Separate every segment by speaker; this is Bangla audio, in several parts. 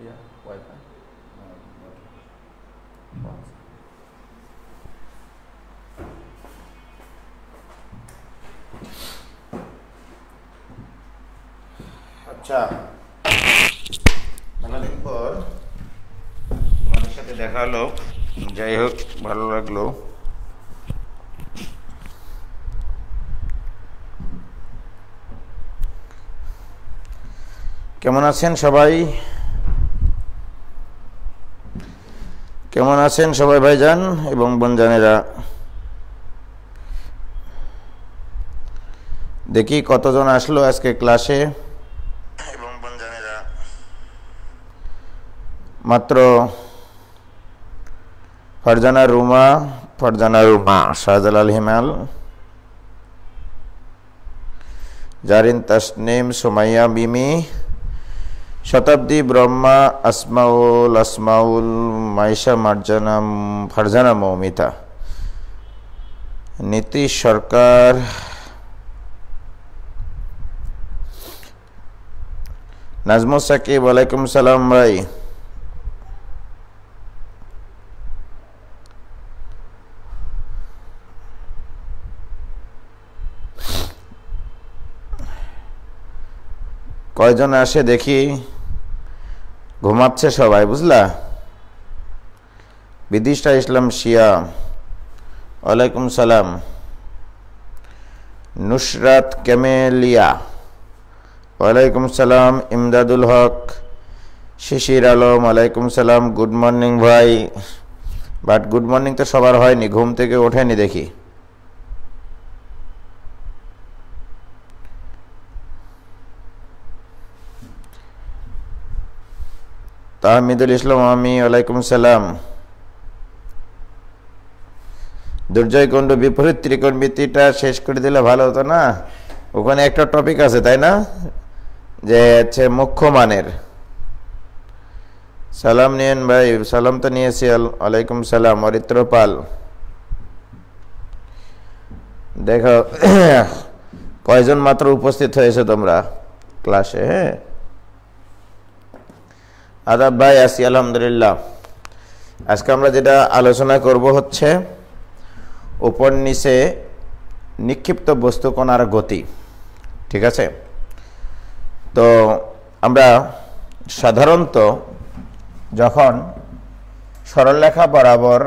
Speaker 1: Yeah, Wi-Fi.
Speaker 2: আচ্ছা, অনেকদিন পর তোমাদের সাথে দেখা হলো, যাই হোক ভালো লাগলো। কেমন আছেন সবাই? কেমন আছেন সবাই ভাইজান এবং বোনজানেরা? দেখি কতজন আসলো আজকে ক্লাসে এবং বোনজানেরা। মাত্র ফারজানা রুমা, শাহজালাল হিমাল, জারিন তাসনিম, সুমাইয়া মিমি, শতাব্দী, ব্রহ্মা, আসমাউল, মাইশা, মার্জানা, ফারজানা, মৌমিতা, নীতিশ সরকার, নাজমুল সাকিব, ওয়ালাইকুম সালাম ভাই। কয়জন আসে দেখি। ঘুমাচ্ছে সবাই, বুঝলা? বিদিশা ইসলাম শিয়া, ওয়ালাইকুম সালাম। নুসরাত ক্যামেলিয়া, ওয়ালাইকুম সালাম। ইমদাদুল হক, শিশির আলম, ওয়ালাইকুম সালাম। গুড মর্নিং ভাই। বাট গুড মর্নিং তো সবার হয়নি, ঘুম থেকে ওঠেনি দেখি। তাহমিদুল ইসলাম, আমি, ওয়ালাইকুম সালাম। দুর্জয় কুণ্ড বিপরীত ত্রিকোণমিতিটা শেষ করে দিলে ভালো হতো না? ওখানে একটা টপিক আছে, তাই না? যে হচ্ছে মুখ্য মানের। সালাম নিয়েন ভাই। সালাম তো নিয়েছি, ওয়ালাইকুম সালাম। অরিত্র পাল, দেখো কয়জন মাত্র উপস্থিত হয়েছে তোমরা ক্লাসে। হ্যাঁ, আদাব ভাই, আছি আলহামদুলিল্লাহ। আজকে আমরা যেটা আলোচনা করব হচ্ছে উপর নিচে নিক্ষিপ্ত বস্তু কণার গতি। ঠিক আছে? তো আমরা সাধারণত যখন সরলরেখা বরাবর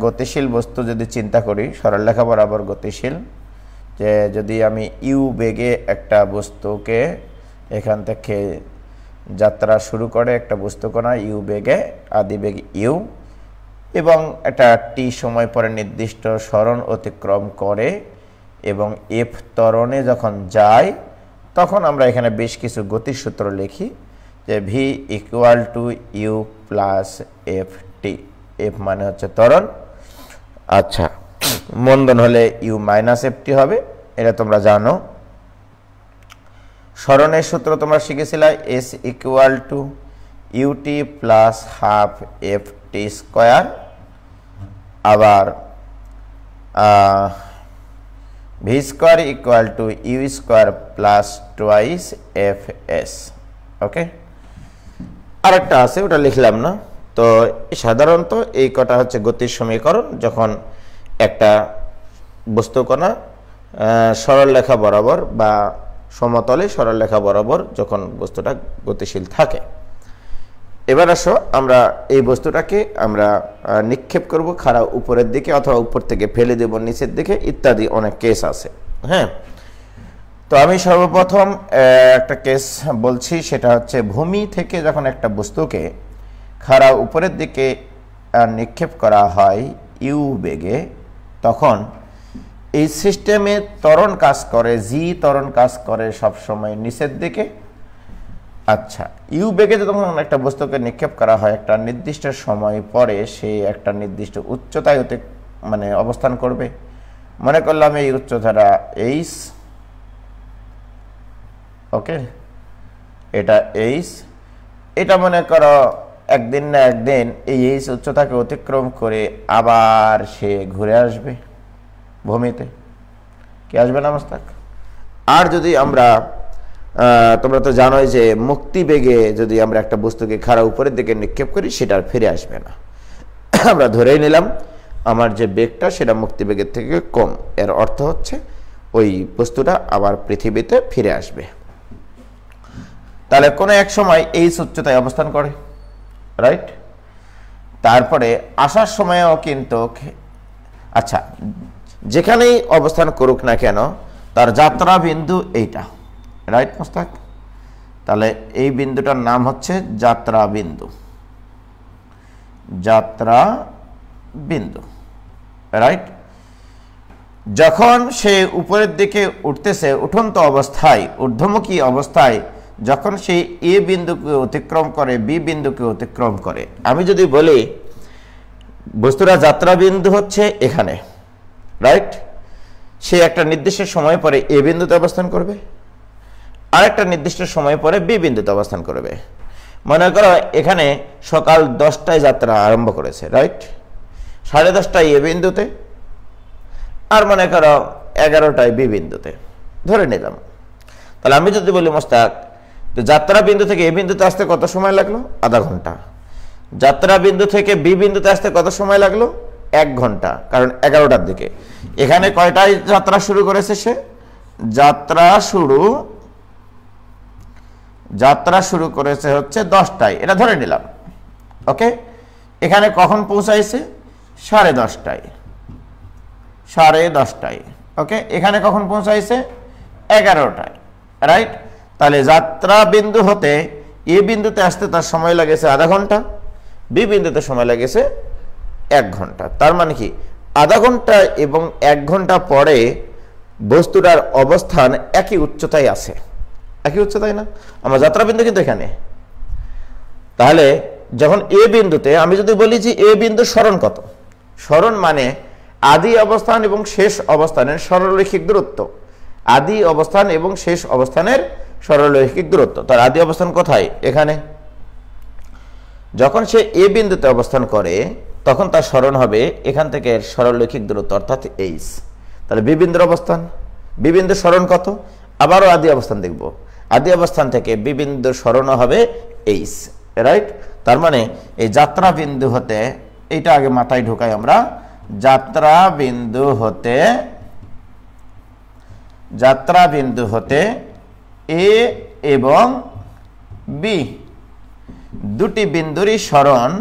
Speaker 2: গতিশীল বস্তু যদি চিন্তা করি, সরলরেখা বরাবর গতিশীল, যে যদি আমি ইউ বেগে একটা বস্তুকে এখান থেকে যাত্রা শুরু করে একটা বস্তুকণা ইউ বেগে, আদি বেগ ইউ, এবং একটা টি সময় পরে নির্দিষ্ট সরণ অতিক্রম করে এবং এফ ত্বরণে যখন যায়, তখন আমরা এখানে বেশ কিছু গতির সূত্র লিখি, যে V equal to U plus F T. F মানে হচ্ছে ত্বরণ, আচ্ছা, মন্দন হলে ইউ মাইনাস এফ টি হবে, এটা তোমরা জানো। সরণের সূত্র তোমরা শিখেছিলে, S equal to U T plus half F T square, আবার V square equal to U square plus twice F S. Okay, আরেকটা আছে, ওটা লিখলাম না। তো সাধারণত এই কটা হচ্ছে গতির সমীকরণ যখন একটা বস্তুকণা সরলরেখা বরাবর বা সমতলে সরলরেখা বরাবর যখন বস্তুটা গতিশীল থাকে। এবার আসো, আমরা এই বস্তুটাকে আমরা নিক্ষেপ করব খাড়া উপরের দিকে, অথবা উপর থেকে ফেলে দেব নিচের দিকে, ইত্যাদি অনেক কেস আছে। হ্যাঁ, তো আমি সর্বপ্রথম একটা কেস বলছি, সেটা হচ্ছে ভূমি থেকে যখন একটা বস্তুকে খাড়া উপরের দিকে নিক্ষেপ করা হয় ইউ বেগে, তখন এই সিস্টেমে ত্বরণ কাজ করে, জি ত্বরণ কাজ করে সবসময় নিচের দিকে। আচ্ছা, ইউ বেগে যখন একটা বস্তুকে নিক্ষেপ করা হয়, একটা নির্দিষ্ট সময় পরে সে একটা নির্দিষ্ট উচ্চতায় মানে অবস্থান করবে। মনে করলাম এই উচ্চতাটা এইচ, ওকে, এটা এইচ, এটা মনে করো একদিন না একদিন এই এইচ উচ্চতাকে অতিক্রম করে আবার সে ঘুরে আসবে ভূমিতে। কি আসবে না মোস্তাক? আর যদি আমরা তোমরা তো জানোই যে মুক্তি বেগে যদি আমরা একটা বস্তুকে খাড়া উপরের দিকে নিক্ষেপ করি সেটা আর ফিরে আসবে না। আমরা ধরেই নিলাম আমার যে বেগটা সেটা মুক্তি বেগের থেকে কম, এর অর্থ হচ্ছে ওই বস্তুটা আবার পৃথিবীতে ফিরে আসবে। তাহলে কোনো এক সময় এই উচ্চতায় অবস্থান করে, রাইট? তারপরে আসার সময়ও কিন্তু আচ্ছা যেখানেই অবস্থান করুক না কেন তার যাত্রা বিন্দু এইটা, রাইট মোস্তাক? তাহলে এই বিন্দুটার নাম হচ্ছে যাত্রা বিন্দু, যাত্রা বিন্দু, রাইট? যখন সে উপরের দিকে উঠতেছে উঠন্ত অবস্থায়, ঊর্ধ্বমুখী অবস্থায়, যখন সে এ বিন্দুকে অতিক্রম করে বি বিন্দুকে অতিক্রম করে, আমি যদি বলি বস্তুটা যাত্রা বিন্দু হচ্ছে এখানে, রাইট? সে একটা নির্দিষ্ট সময় পরে এ বিন্দুতে অবস্থান করবে, আর একটা নির্দিষ্ট সময় পরে বি বিন্দুতে অবস্থান করবে। মনে করো এখানে সকাল 10টায় যাত্রা আরম্ভ করেছে, রাইট? 10:30টায় এ বিন্দুতে, আর মনে করো 11টায় বি বিন্দুতে, ধরে নিলাম। তাহলে আমি যদি বলি মোস্তাক তো যাত্রা বিন্দু থেকে এ বিন্দুতে আসতে কত সময় লাগলো? আধা ঘন্টা। যাত্রা বিন্দু থেকে বি বিন্দুতে আসতে কত সময় লাগলো? 1 ঘন্টা, কারণ 11টার দিকে। এখানে কয়টায় যাত্রা শুরু করেছে সে? যাত্রা শুরু করেছে হচ্ছে 10টায়, এটা ধরে নিলাম, ওকে? এখানে কখন পৌঁছাইছে? 10:30টায়, 10:30টায়, ওকে? এখানে কখন পৌঁছাইছে? 11টায়, রাইট? তাহলে যাত্রা বিন্দু হতে এ বিন্দুতে আসতে তার সময় লাগেছে আধা ঘন্টা, বি বিন্দুতে সময় লাগেছে 1 ঘন্টা। তার মানে কি আধা ঘন্টা এবং 1 ঘন্টা পরে বস্তুটার অবস্থান একই উচ্চতায় আছে, একই উচ্চতায় না? আমার যাত্রা বিন্দু কিন্তু এখানে। তাহলে যখন এ বিন্দুতে আমি যদি বলি যে এ বিন্দু সরণ কত, সরণ মানে আদি অবস্থান এবং শেষ অবস্থানের সরলরৈখিক দূরত্ব, আদি অবস্থান এবং শেষ অবস্থানের সরলরৈখিক দূরত্ব। তার আদি অবস্থান কোথায়? এখানে। যখন সে এ বিন্দুতে অবস্থান করে তখন তার সরণ হবে এখান থেকে সরলরৈখিক দূরত্ব অর্থাৎ এইচ। তাহলে বি বিন্দুর অবস্থান, বি বিন্দুর সরণ কত? আবারও আদি অবস্থান দেখব, আদি অবস্থান থেকে বি বিন্দুর সরণ হবে এইচ, রাইট? তার মানে এই যাত্রা বিন্দু হতে, এইটা আগে মাথায় ঢোকাই আমরা, যাত্রা বিন্দু হতে এ এবং বি দুটি বিন্দুরই সরণ,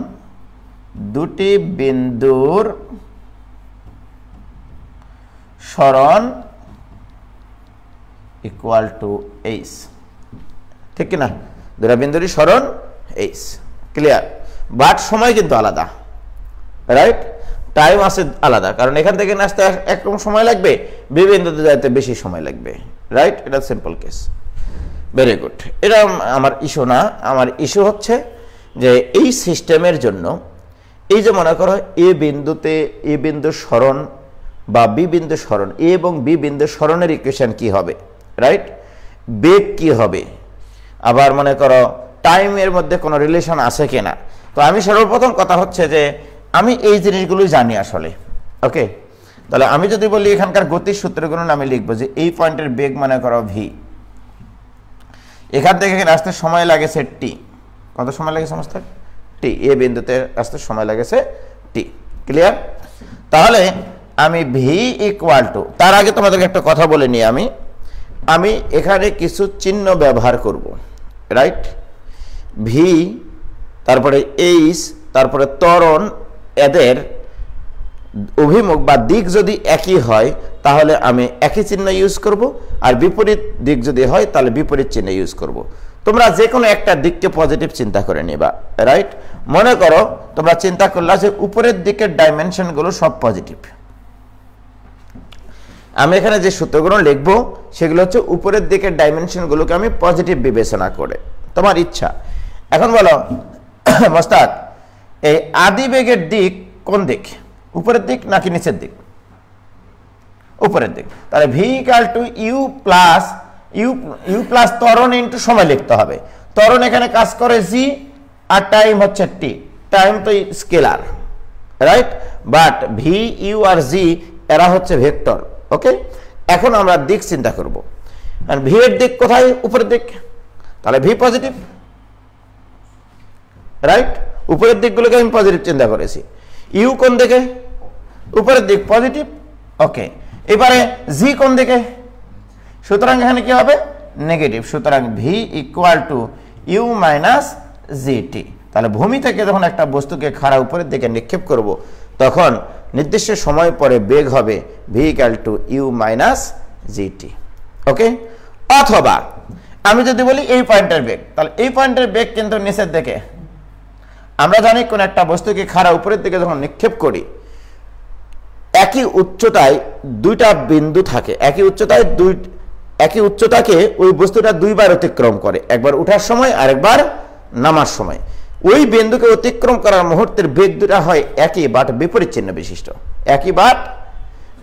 Speaker 2: দুটি বিন্দুর সরণ ইকুয়াল টু এইচ, ঠিক কিনা? দুটা বিন্দুরই সরণ এইচ, ক্লিয়ার? বাট সময় কিন্তু আলাদা, রাইট? টাইম আছে আলাদা, কারণ এখান থেকে আসতে একরকম সময় লাগবে, বি বিন্দুতে যাইতে বেশি সময় লাগবে, রাইট? এটা সিম্পল কেস। Very good. এটা আমার ইস্যু না, আমার ইস্যু হচ্ছে যে এই সিস্টেমের জন্য এই যে মনে করো এ বিন্দুতে এ বিন্দুর সরণ বা বি বিন্দুর সরণ, এ এবং বি বিন্দুর সরণের ইকুয়েশন কি হবে, রাইট? বেগ কি হবে, আবার মনে করো টাইমের মধ্যে কোনো রিলেশন আছে কিনা। তো আমি সর্বপ্রথম কথা হচ্ছে যে আমি এই জিনিসগুলোই জানি আসলে, ওকে? তাহলে আমি যদি বলি এখানকার গতির সূত্রগুলো আমি লিখবো যে এই পয়েন্টের বেগ মনে করো ভি, এখান থেকে এখানে আসতে সময় লাগেছে টি, কত সময় লাগে সমস্ত? টি। এ বিন্দুতে আসতে সময় লাগেছে টি, ক্লিয়ার? তাহলে আমি ভি ইকুয়াল টু, তার আগে তোমাদেরকে একটা কথা বলে নিই, আমি এখানে কিছু চিহ্ন ব্যবহার করব, রাইট? ভি, তারপরে এইচ, তারপরে ত্বরণ, এদের অভিমুখ বা দিক যদি একই হয় তাহলে আমি একই চিহ্ন ইউজ করব, আর বিপরীত দিক যদি হয় তাহলে বিপরীত চিহ্ন ইউজ করব। তোমরা যে কোনো একটা দিককে পজিটিভ চিন্তা করে নিবা, রাইট? মনে করো তোমরা চিন্তা করলা যে উপরের দিকের ডাইমেনশনগুলো সব পজিটিভ, আমি এখানে যে সূত্রগুলো লিখবো সেগুলো হচ্ছে উপরের দিকের ডাইমেনশনগুলোকে আমি পজিটিভ বিবেচনা করে, তোমার ইচ্ছা। এখন বলো মোস্তাক এই আদি বেগের দিক কোন দিক, উপরের দিক নাকি নিচের দিক? উপরের দিক। তাহলে V equal to U plus ত্বরণ ইন্টু সময় লিখতে হবে। ত্বরণ এখানে কাজ করে জি, আর টাইম হচ্ছে টি। টাইম তো scalar, right? But V, U আর জি এরা হচ্ছে ভেক্টর, ওকে? এখন আমরা দিক চিন্তা করব। আর ভি এর দিক কোথায়? উপরের দিক, তাহলে ভি পজিটিভ, রাইট? উপরের দিকগুলোকে আমি পজিটিভ চিন্তা করেছি। ইউ কোন দিকে? উপরের দিক, পজিটিভ। ওকে, এবারে জি কোন দিকে? সুতরাং এখানে কি হবে? নেগেটিভ। সুতরাং V equal to U minus G T. তাহলে ভূমি থেকে যখন একটা বস্তুকে খাড়া উপরের দিকে নিক্ষেপ করব, তখন নির্দিষ্ট সময় পরে বেগ হবে V equal to U minus G T. Okay, অথবা আমি যদি বলি এই পয়েন্টের বেগ, তাহলে এই পয়েন্টের বেগ কিন্তু নিচের দিকে। আমরা জানি কোন একটা বস্তুকে খাড়া উপরের দিকে যখন নিক্ষেপ করি, একই উচ্চতায় দুইটা বিন্দু থাকে, একই উচ্চতাকে ওই বস্তুটা দুইবার অতিক্রম করে, একবার ওঠার সময় আর একবার নামার সময়। ওই বিন্দুকে অতিক্রম করার মুহূর্তের বেগ দুটা হয় একই বাট বিপরীত চিহ্ন বিশিষ্ট, একই বাট।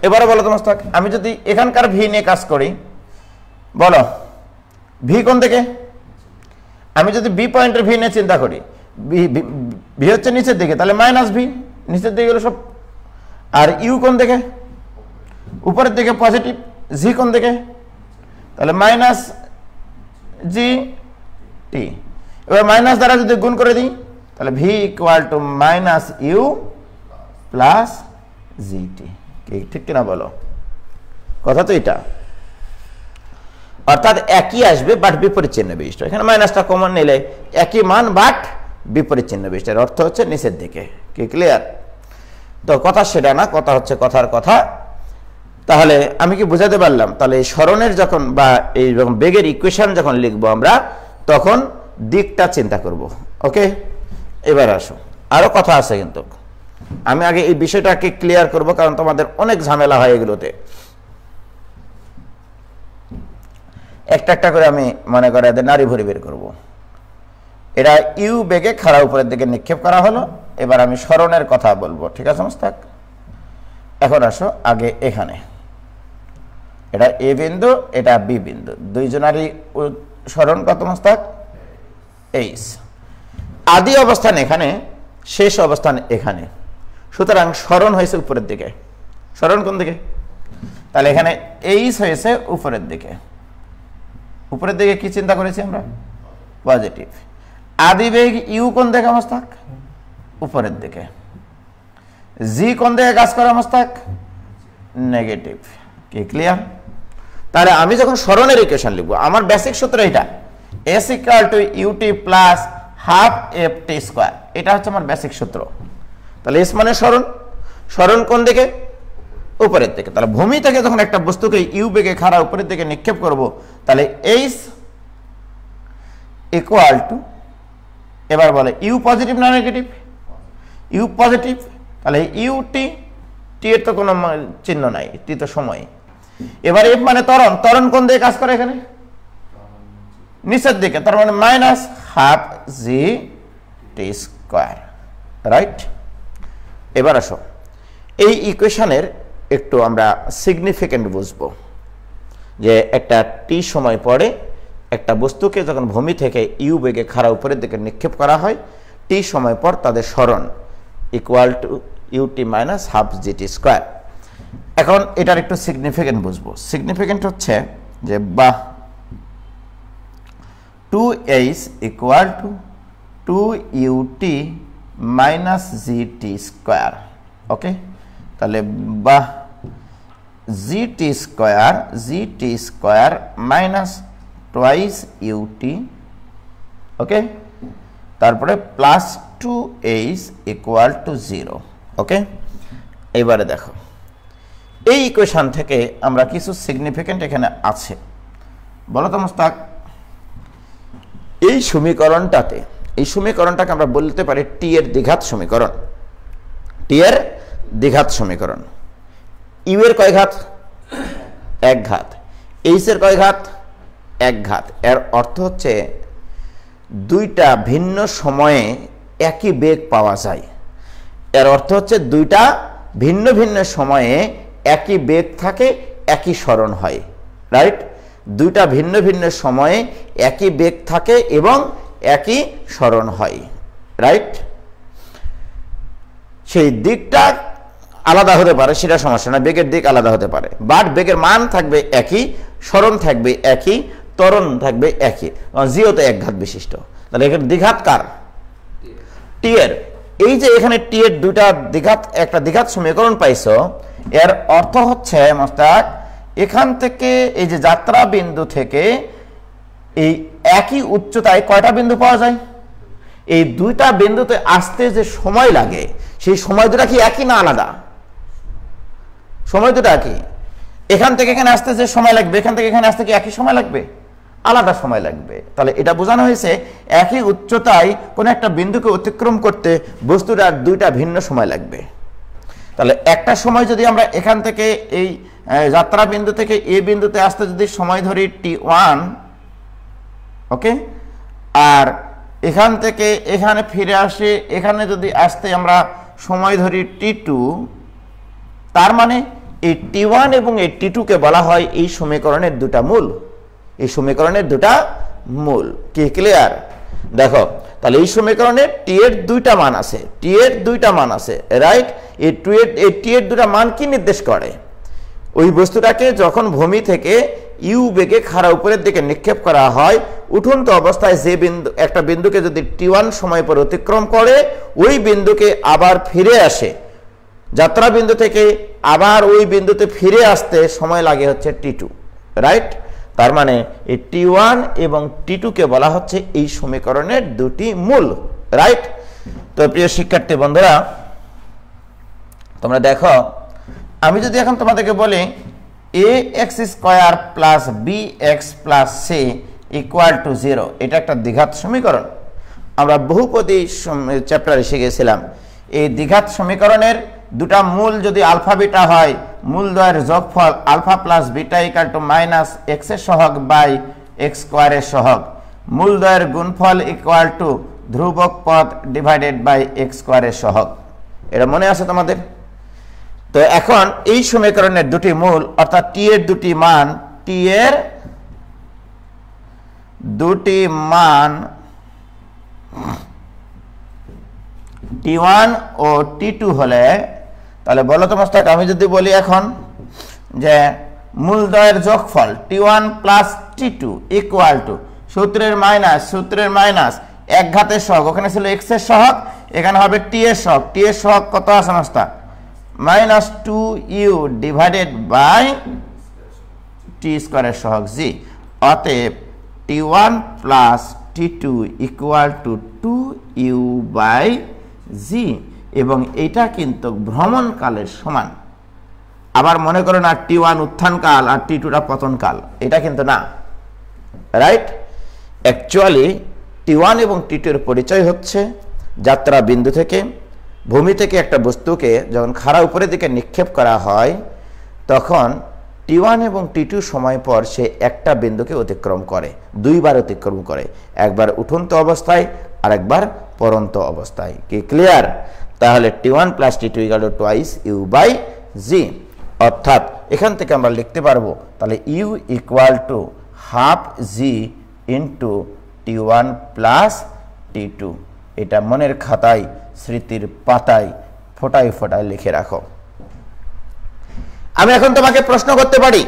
Speaker 2: এবারে বলো তোমার, আমি যদি এখানকার ভি নিয়ে কাজ করি, বলো ভি কোন দিকে? আমি যদি বি পয়েন্টের ভি নিয়ে চিন্তা করি, ভি হচ্ছে নিচের দিকে, তাহলে মাইনাস ভি, নিচের দিকে গেলো সব। আর ইউ কোন দিকে? উপরের দিকে, পজিটিভ। জি কোন দিকে? তাহলে মাইনাস জি টি। এবার মাইনাস দ্বারা যদি গুণ করে দিই, তাহলে V equal to minus U plus G T. ঠিক কিনা বলো? কথা তো এটা। অর্থাৎ একই আসবে বাট বিপরীত চিহ্ন বিশিষ্ট। এখানে মাইনাসটা কমন নিলে একই মান বাট বিপরীত চিহ্ন বিশিষ্ট। এর অর্থ হচ্ছে নিচের দিকে। কি ক্লিয়ার? তো কথা সেটা না, কথা হচ্ছে কথার কথা। তাহলে আমি কি বুঝাতে পারলাম? তাহলে এই সরণের যখন বা এই বেগের ইকুয়েশন যখন লিখবো আমরা, তখন দিকটা চিন্তা করব। ওকে, এবার আসো, আরো কথা আছে কিন্তু আমি আগে এই বিষয়টাকে ক্লিয়ার করব, কারণ তোমাদের অনেক ঝামেলা হয় এগুলোতে। একটা একটা করে আমি মনে করে এদের নারী ভরি বের করব। এটা ইউ বেগে খাড়া উপরের দিকে নিক্ষেপ করা হলো। এবার আমি সরণের কথা বলবো, ঠিক আছে মোস্তাক? এখন আসো আগে এখানে, এটা এ বিন্দু, এটা বি বিন্দু, দুইজনারই সরণ কত মোস্তাক? এইচ। আদি অবস্থান এখানে, শেষ অবস্থান এখানে। সুতরাং সরণ হয়েছে উপরের দিকে। সরণ কোন দিকে? তাহলে এখানে এইচ হয়েছে উপরের দিকে। উপরের দিকে কি চিন্তা করেছি আমরা? পজিটিভ। আদি বেগ ইউ কোন দিকে মোস্তাক? উপরের দিকে। জি কোন দিকে কাজ করে মোস্তাক? নেগেটিভ। কি ক্লিয়ার? তাহলে আমি যখন সরণের ইকুয়েশন লিখবো, আমার বেসিক সূত্র এটা, S equal to U T plus half F T square. এটা হচ্ছে আমার বেসিক সূত্র। তাহলে এস মানে সরণ। সরণ কোন দিকে? উপরের দিকে। তাহলে ভূমি থেকে যখন একটা বস্তুকে ইউ বেগে খাড়া উপরের দিকে নিক্ষেপ করব, তাহলে এইচ ইকুয়াল টু, এবার বলে ইউ পজিটিভ না নেগেটিভ? U positive. তাহলে ইউটি, টি এর তো কোনো চিহ্ন নাই, টি তো সময়। এবার এফ মানে ত্বরণ। ত্বরণ কোন দিকে কাজ করে? এখানে নিচের দিকে, তার মানে মাইনাস হাফ জি টি স্কোয়ার, রাইট? এবার আসো এই ইকুয়েশনের একটু আমরা সিগনিফিকেন্ট বুঝবো, যে একটা টি সময় পরে একটা বস্তুকে যখন ভূমি থেকে ইউ বেগে খাড়া উপরের দিকে নিক্ষেপ করা হয়, টি সময় পর তাদের সরণ equal to U T minus half G T square. এখন এটার একটু সিগনিফিকেন্ট বুঝবো। সিগনিফিকেন্ট হচ্ছে যে বা 2h equal to 2ut minus G T square. Okay, তাহলে বা G T square minus twice U T. Okay, তারপরে প্লাস 2h ইকুয়াল টু 0। ওকে, এবারে দেখো এই ইকুয়েশন থেকে আমরা কিছু সিগনিফিকেন্ট এখানে আছে। বলো তো মোস্তাক, এই সমীকরণটাকে আমরা বলতে পারি টি এর দ্বিঘাত সমীকরণ। টি এর দ্বিঘাত সমীকরণ। ইউ এর কয় ঘাত? এক ঘাত। এইচ এর কয় ঘাত? এক ঘাত। এর অর্থ হচ্ছে দুইটা ভিন্ন সময়ে একই বেগ পাওয়া যায়। এর অর্থ হচ্ছে দুইটা ভিন্ন ভিন্ন সময়ে একই বেগ থাকে, একই সরণ হয়, রাইট? দুইটা ভিন্ন ভিন্ন সময়ে একই বেগ থাকে এবং একই সরণ হয়, রাইট? সেই দিকটা আলাদা হতে পারে, সেটা সমস্যা না, বেগের দিক আলাদা হতে পারে, বাট বেগের মান থাকবে একই, সরণ থাকবে একই, ত্বরণ থাকবে একই, জিও তো এক ঘাত বিশিষ্ট। তাহলে এখানে দ্বিঘাত কার? টি এর। এই যে এখানে টি এর দুইটা দ্বিঘাত, একটা দ্বিঘাত সমীকরণ পাইছো, এর অর্থ হচ্ছে মোস্তাক এখান থেকে এই যে যাত্রা বিন্দু থেকে এই একই উচ্চতায় কয়টা বিন্দু পাওয়া যায়? এই দুইটা বিন্দুতে আসতে যে সময় লাগে সেই সময় দুটা কি একই না আলাদা? সময় দুটা একই। এখান থেকে এখানে আসতে যে সময় লাগবে, এখান থেকে এখানে আসতে কি একই সময় লাগবে? আলাদা সময় লাগবে। তাহলে এটা বোঝানো হয়েছে একই উচ্চতায় কোন একটা বিন্দুকে অতিক্রম করতে বস্তুটার দুইটা ভিন্ন সময় লাগবে। তাহলে একটা সময় যদি আমরা এখান থেকে এই যাত্রা বিন্দু থেকে এ বিন্দুতে আসতে যদি সময় ধরি t1, ওকে, আর এখান থেকে এখানে ফিরে আসে এখানে যদি আসতে আমরা সময় ধরি t2, তার মানে এই t1 এবং এই t2 কে বলা হয় এই সমীকরণের দুটা মূল। এই সমীকরণের দুটা মূল। কি ক্লিয়ার? দেখো তাহলে এই সমীকরণে টি এর দুইটা মান আছে, টি এর দুইটা মান আছে, রাইট? এই টি এর দুটা মান কি নির্দেশ করে? ওই বস্তুটাকে যখন ভূমি থেকে ইউ বেগে খাড়া উপরের দিকে নিক্ষেপ করা হয়, উঠন্ত অবস্থায় যে বিন্দু, একটা বিন্দুকে যদি t1 সময় পর অতিক্রম করে, ওই বিন্দুকে আবার ফিরে আসে, যাত্রা বিন্দু থেকে আবার ওই বিন্দুতে ফিরে আসতে সময় লাগে হচ্ছে t2, রাইট? তার মানে এই t1 এবং t2 কে বলা হচ্ছে এই সমীকরণের দুটি মূল, রাইট? তো প্রিয় শিক্ষার্থী বন্ধুরা, তোমরা দেখো, আমি যদি এখন তোমাদেরকে বলি ax square plus bx plus c equal to 0, এটা একটা দ্বিঘাত সমীকরণ। আমরা বহুপদী চ্যাপ্টারে শিখেছিলাম এই দ্বিঘাত সমীকরণের দুটা মূল যদি আলফা বিটা হয়, মূল দ্বয়ের যোগফল alpha plus beta equal to minus X এর সহগ বাই এক্স স্কয়ারের সহগ, মূল দ্বয়ের গুণফল ইকুয়াল টু ধ্রুবক পদ ডিভাইডেড বাই এক্স স্কয়ারের সহগ। এটা মনে আছে তোমাদের? তো এখন এই সমীকরণের দুটি মূল অর্থাৎ টি এর দুটি মান, টি এর দুটি মান t1 ও t2 হলে, তাহলে বলো তো মোস্তাক, আমি যদি বলি এখন যে মূলদ্বয়ের যোগফল t1 plus t2 equal two সূত্রের মাইনাস এক ঘাতের সহগ, ওখানে ছিল x এর সহগ, এখানে হবে t এর সহগ। t এর সহগ কত আছে Mostak? Minus 2u divided by t স্কয়ারের সহগ g। অতএব t1 plus t2 equal to 2u by g, এবং এটা কিন্তু ভ্রমণকালের সমান। আবার মনে করো না t1 উত্থানকাল আর t2টা পতনকাল, এটা কিন্তু না, রাইট? অ্যাকচুয়ালি t1 এবং t2 এর পরিচয় হচ্ছে যাত্রা বিন্দু থেকে ভূমি থেকে একটা বস্তুকে যখন খাড়া উপরের দিকে নিক্ষেপ করা হয়, তখন t1 এবং t2 সময় পর সে একটা বিন্দুকে অতিক্রম করে, দুইবার অতিক্রম করে, একবার উঠন্ত অবস্থায় আর একবার পরন্ত অবস্থায়। কি ক্লিয়ার? তাহলে t1 plus t2 equal to twice u by g, অর্থাৎ এখান থেকে আমরা লিখতে পারবো তাহলে u equal to half g into t1 plus t2। এটা মনের খাতায়, স্মৃতির পাতায় ফোটায় ফোটায় লিখে রাখো। আমি এখন তোমাকে প্রশ্ন করতে পারি,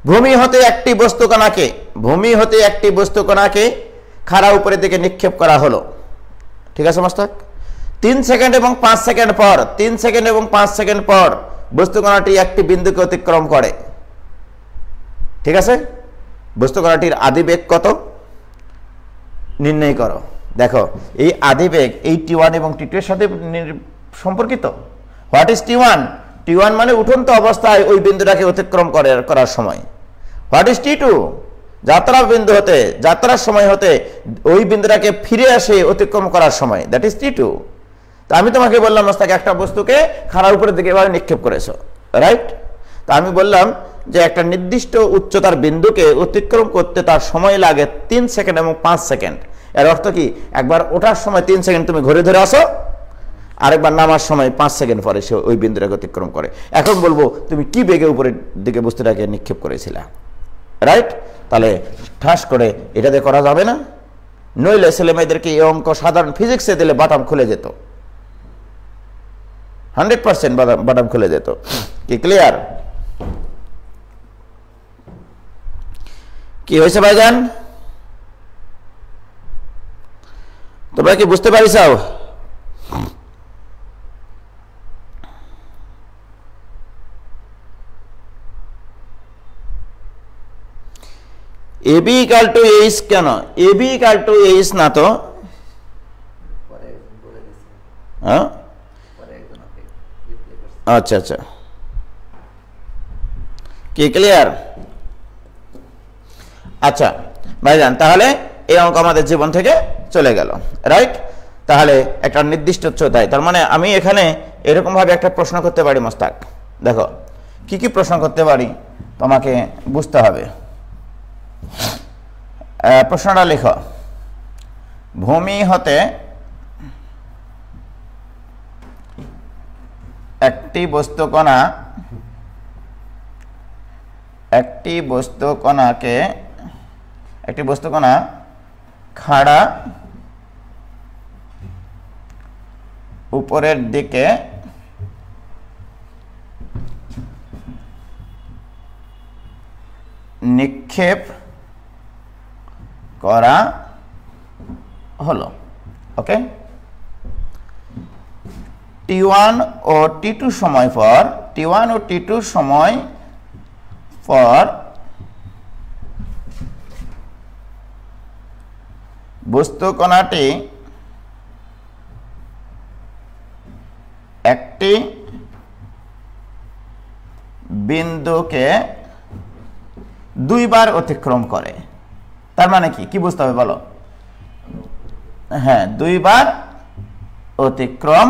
Speaker 2: ভূমি হতে একটি বস্তু কণাকে খাড়া উপরের দিকে নিক্ষেপ করা হলো, ঠিক আছে মোস্তাক? 3 সেকেন্ড এবং 5 সেকেন্ড পর বস্তু কণাটি একটি বিন্দুকে অতিক্রম করে, ঠিক আছে? বস্তু কণাটির আদিবেগ কত নির্ণয় করো। দেখো এই আদিবেগ এই t1 এবং t2 এর সাথে সম্পর্কিত। What is t1? t1 মানে উঠন্ত অবস্থায় ওই বিন্দুটাকে অতিক্রম করার সময়। What is t2? যাত্রার সময় হতে ওই বিন্দুটাকে ফিরে আসে অতিক্রম করার সময়, দ্যাট ইজ t2। তা আমি তোমাকে বললাম মোস্তাক একটা বস্তুকে খাড়া উপরের দিকে এভাবে নিক্ষেপ করেছো, রাইট? তা আমি বললাম যে একটা নির্দিষ্ট উচ্চতার বিন্দুকে অতিক্রম করতে তার সময় লাগে 3 সেকেন্ড এবং 5 সেকেন্ড। এর অর্থ কি, একবার ওঠার সময় 3 সেকেন্ড তুমি ঘুরে ধরে আসো, আরেকবার নামার সময় 5 সেকেন্ড পরে সে ওই বিন্দুটাকে অতিক্রম করে। এখন বলবো তুমি কি বেগে উপরের দিকে বস্তুটাকে নিক্ষেপ করেছিলা, রাইট? তাহলে ঠাস করে এটা দিয়ে করা যাবে না, নইলে ছেলে মেয়েদেরকে এই অঙ্ক সাধারণ ফিজিক্সে দিলে বাটাম খুলে যেত, 100% বাটাম খুলে যেত। কি ক্লিয়ার? কি হয়েছে ভাইজান? তোমরা কি বুঝতে পারিসাও? AB equal to H কেন? AB equal to H না তো? হ্যাঁ, আচ্ছা আচ্ছা, কি ক্লিয়ার? আচ্ছা ভাইজান, তাহলে এই অঙ্ক আমাদের জীবন থেকে চলে গেল, রাইট? তাহলে একটা নির্দিষ্ট উচ্চতায়, তার মানে আমি এখানে এরকম ভাবে একটা প্রশ্ন করতে পারি মোস্তাক। দেখো কি কি প্রশ্ন করতে পারি তোমাকে বুঝতে হবে। প্রশ্নটা লেখো, ভূমি হতে একটি বস্তুকণা খাড়া উপরের দিকে নিক্ষেপ করা হলো। ওকে, T1 ও T2 সময় পর বস্তুকণাটি একটি বিন্দুকে দুইবার অতিক্রম করে। তার মানে কি বুঝতে হবে বলো? হ্যাঁ, দুইবার অতিক্রম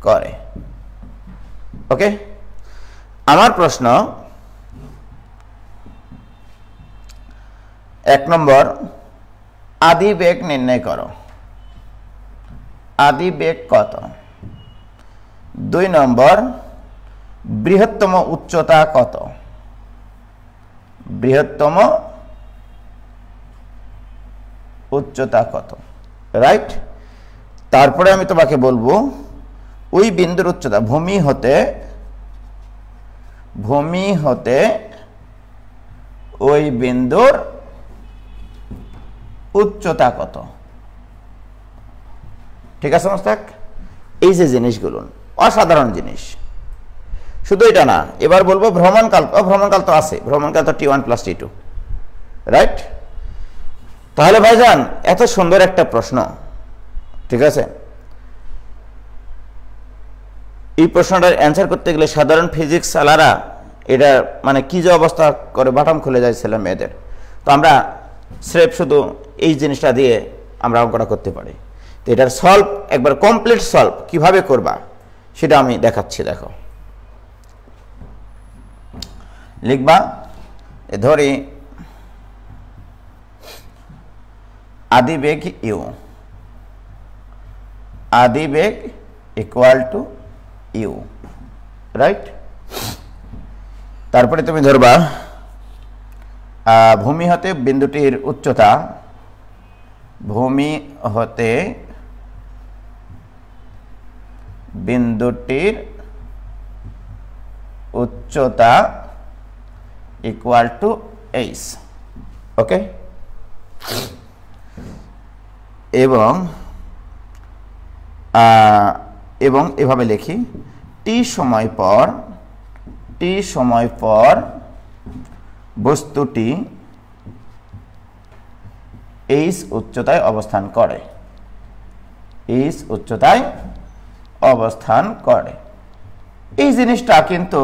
Speaker 2: করে। ওকে, আমার প্রশ্ন 1 নম্বর, আদি বেগ নির্ণয় করো। আদি বেগ কত? 2 নম্বর, বৃহত্তম উচ্চতা কত? বৃহত্তম উচ্চতা কত, রাইট? তারপরে আমি তোমাকে বলবো ওই বিন্দুর উচ্চতা, ভূমি হতে ওই বিন্দুর উচ্চতা কত। ঠিক আছে মোস্তাক? এই যে জিনিসগুলো অসাধারণ জিনিস, শুধু এটা না, এবার বলবো ভ্রমণকাল তো আছে, ভ্রমণকাল তো T1 + T2, রাইট? তাহলে ভাইজান এত সুন্দর একটা প্রশ্ন, ঠিক আছে, এই প্রশ্নটার অ্যান্সার করতে গেলে সাধারণ ফিজিক্স আলারা এটা মানে কি যে অবস্থা করে বাটাম খুলে যায় ছেলে মেয়েদের। তো আমরা স্রেফ শুধু এই জিনিসটা দিয়ে আমরা অঙ্কটা করতে পারি। তো এটার সলভ, একবার কমপ্লিট সলভ কিভাবে করবা সেটা আমি দেখাচ্ছি। দেখো, লিখবা, ধরি আদিবেগ ইউ, আদিবেগ ইকুয়াল টু ইউ, রাইট? তারপরে তুমি ধরবা ভূমি হতে বিন্দুটির উচ্চতা, ভূমি হতে বিন্দুটির উচ্চতা ইকুয়াল টু এইচ। ওকে, এবং এভাবে লিখি, টি সময় পর বস্তুটি এইচ উচ্চতায় অবস্থান করে, এইচ উচ্চতায় অবস্থান করে। এই জিনিসটা কিন্তু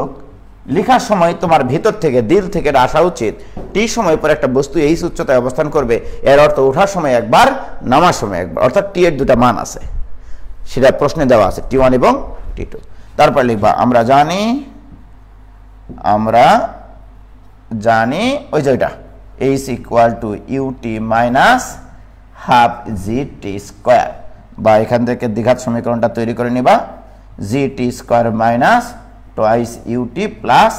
Speaker 2: লেখার সময় তোমার ভিতর থেকে, দিল থেকে আসা উচিত। টি সময় পর একটা বস্তু এইচ উচ্চতায় অবস্থান করবে, এর অর্থ ওঠার সময় একবার, নামার সময় একবার, অর্থাৎ টি এর দুটা মান আছে, সেটা প্রশ্নে দেওয়া আছে, T1 এবং T2। তারপর লিখবা, আমরা জানি ওই যে ওইটা H equal to U T minus half G T square, বা এখান থেকে দ্বিঘাত সমীকরণটা তৈরি করে নিবা, G T square minus twice U T plus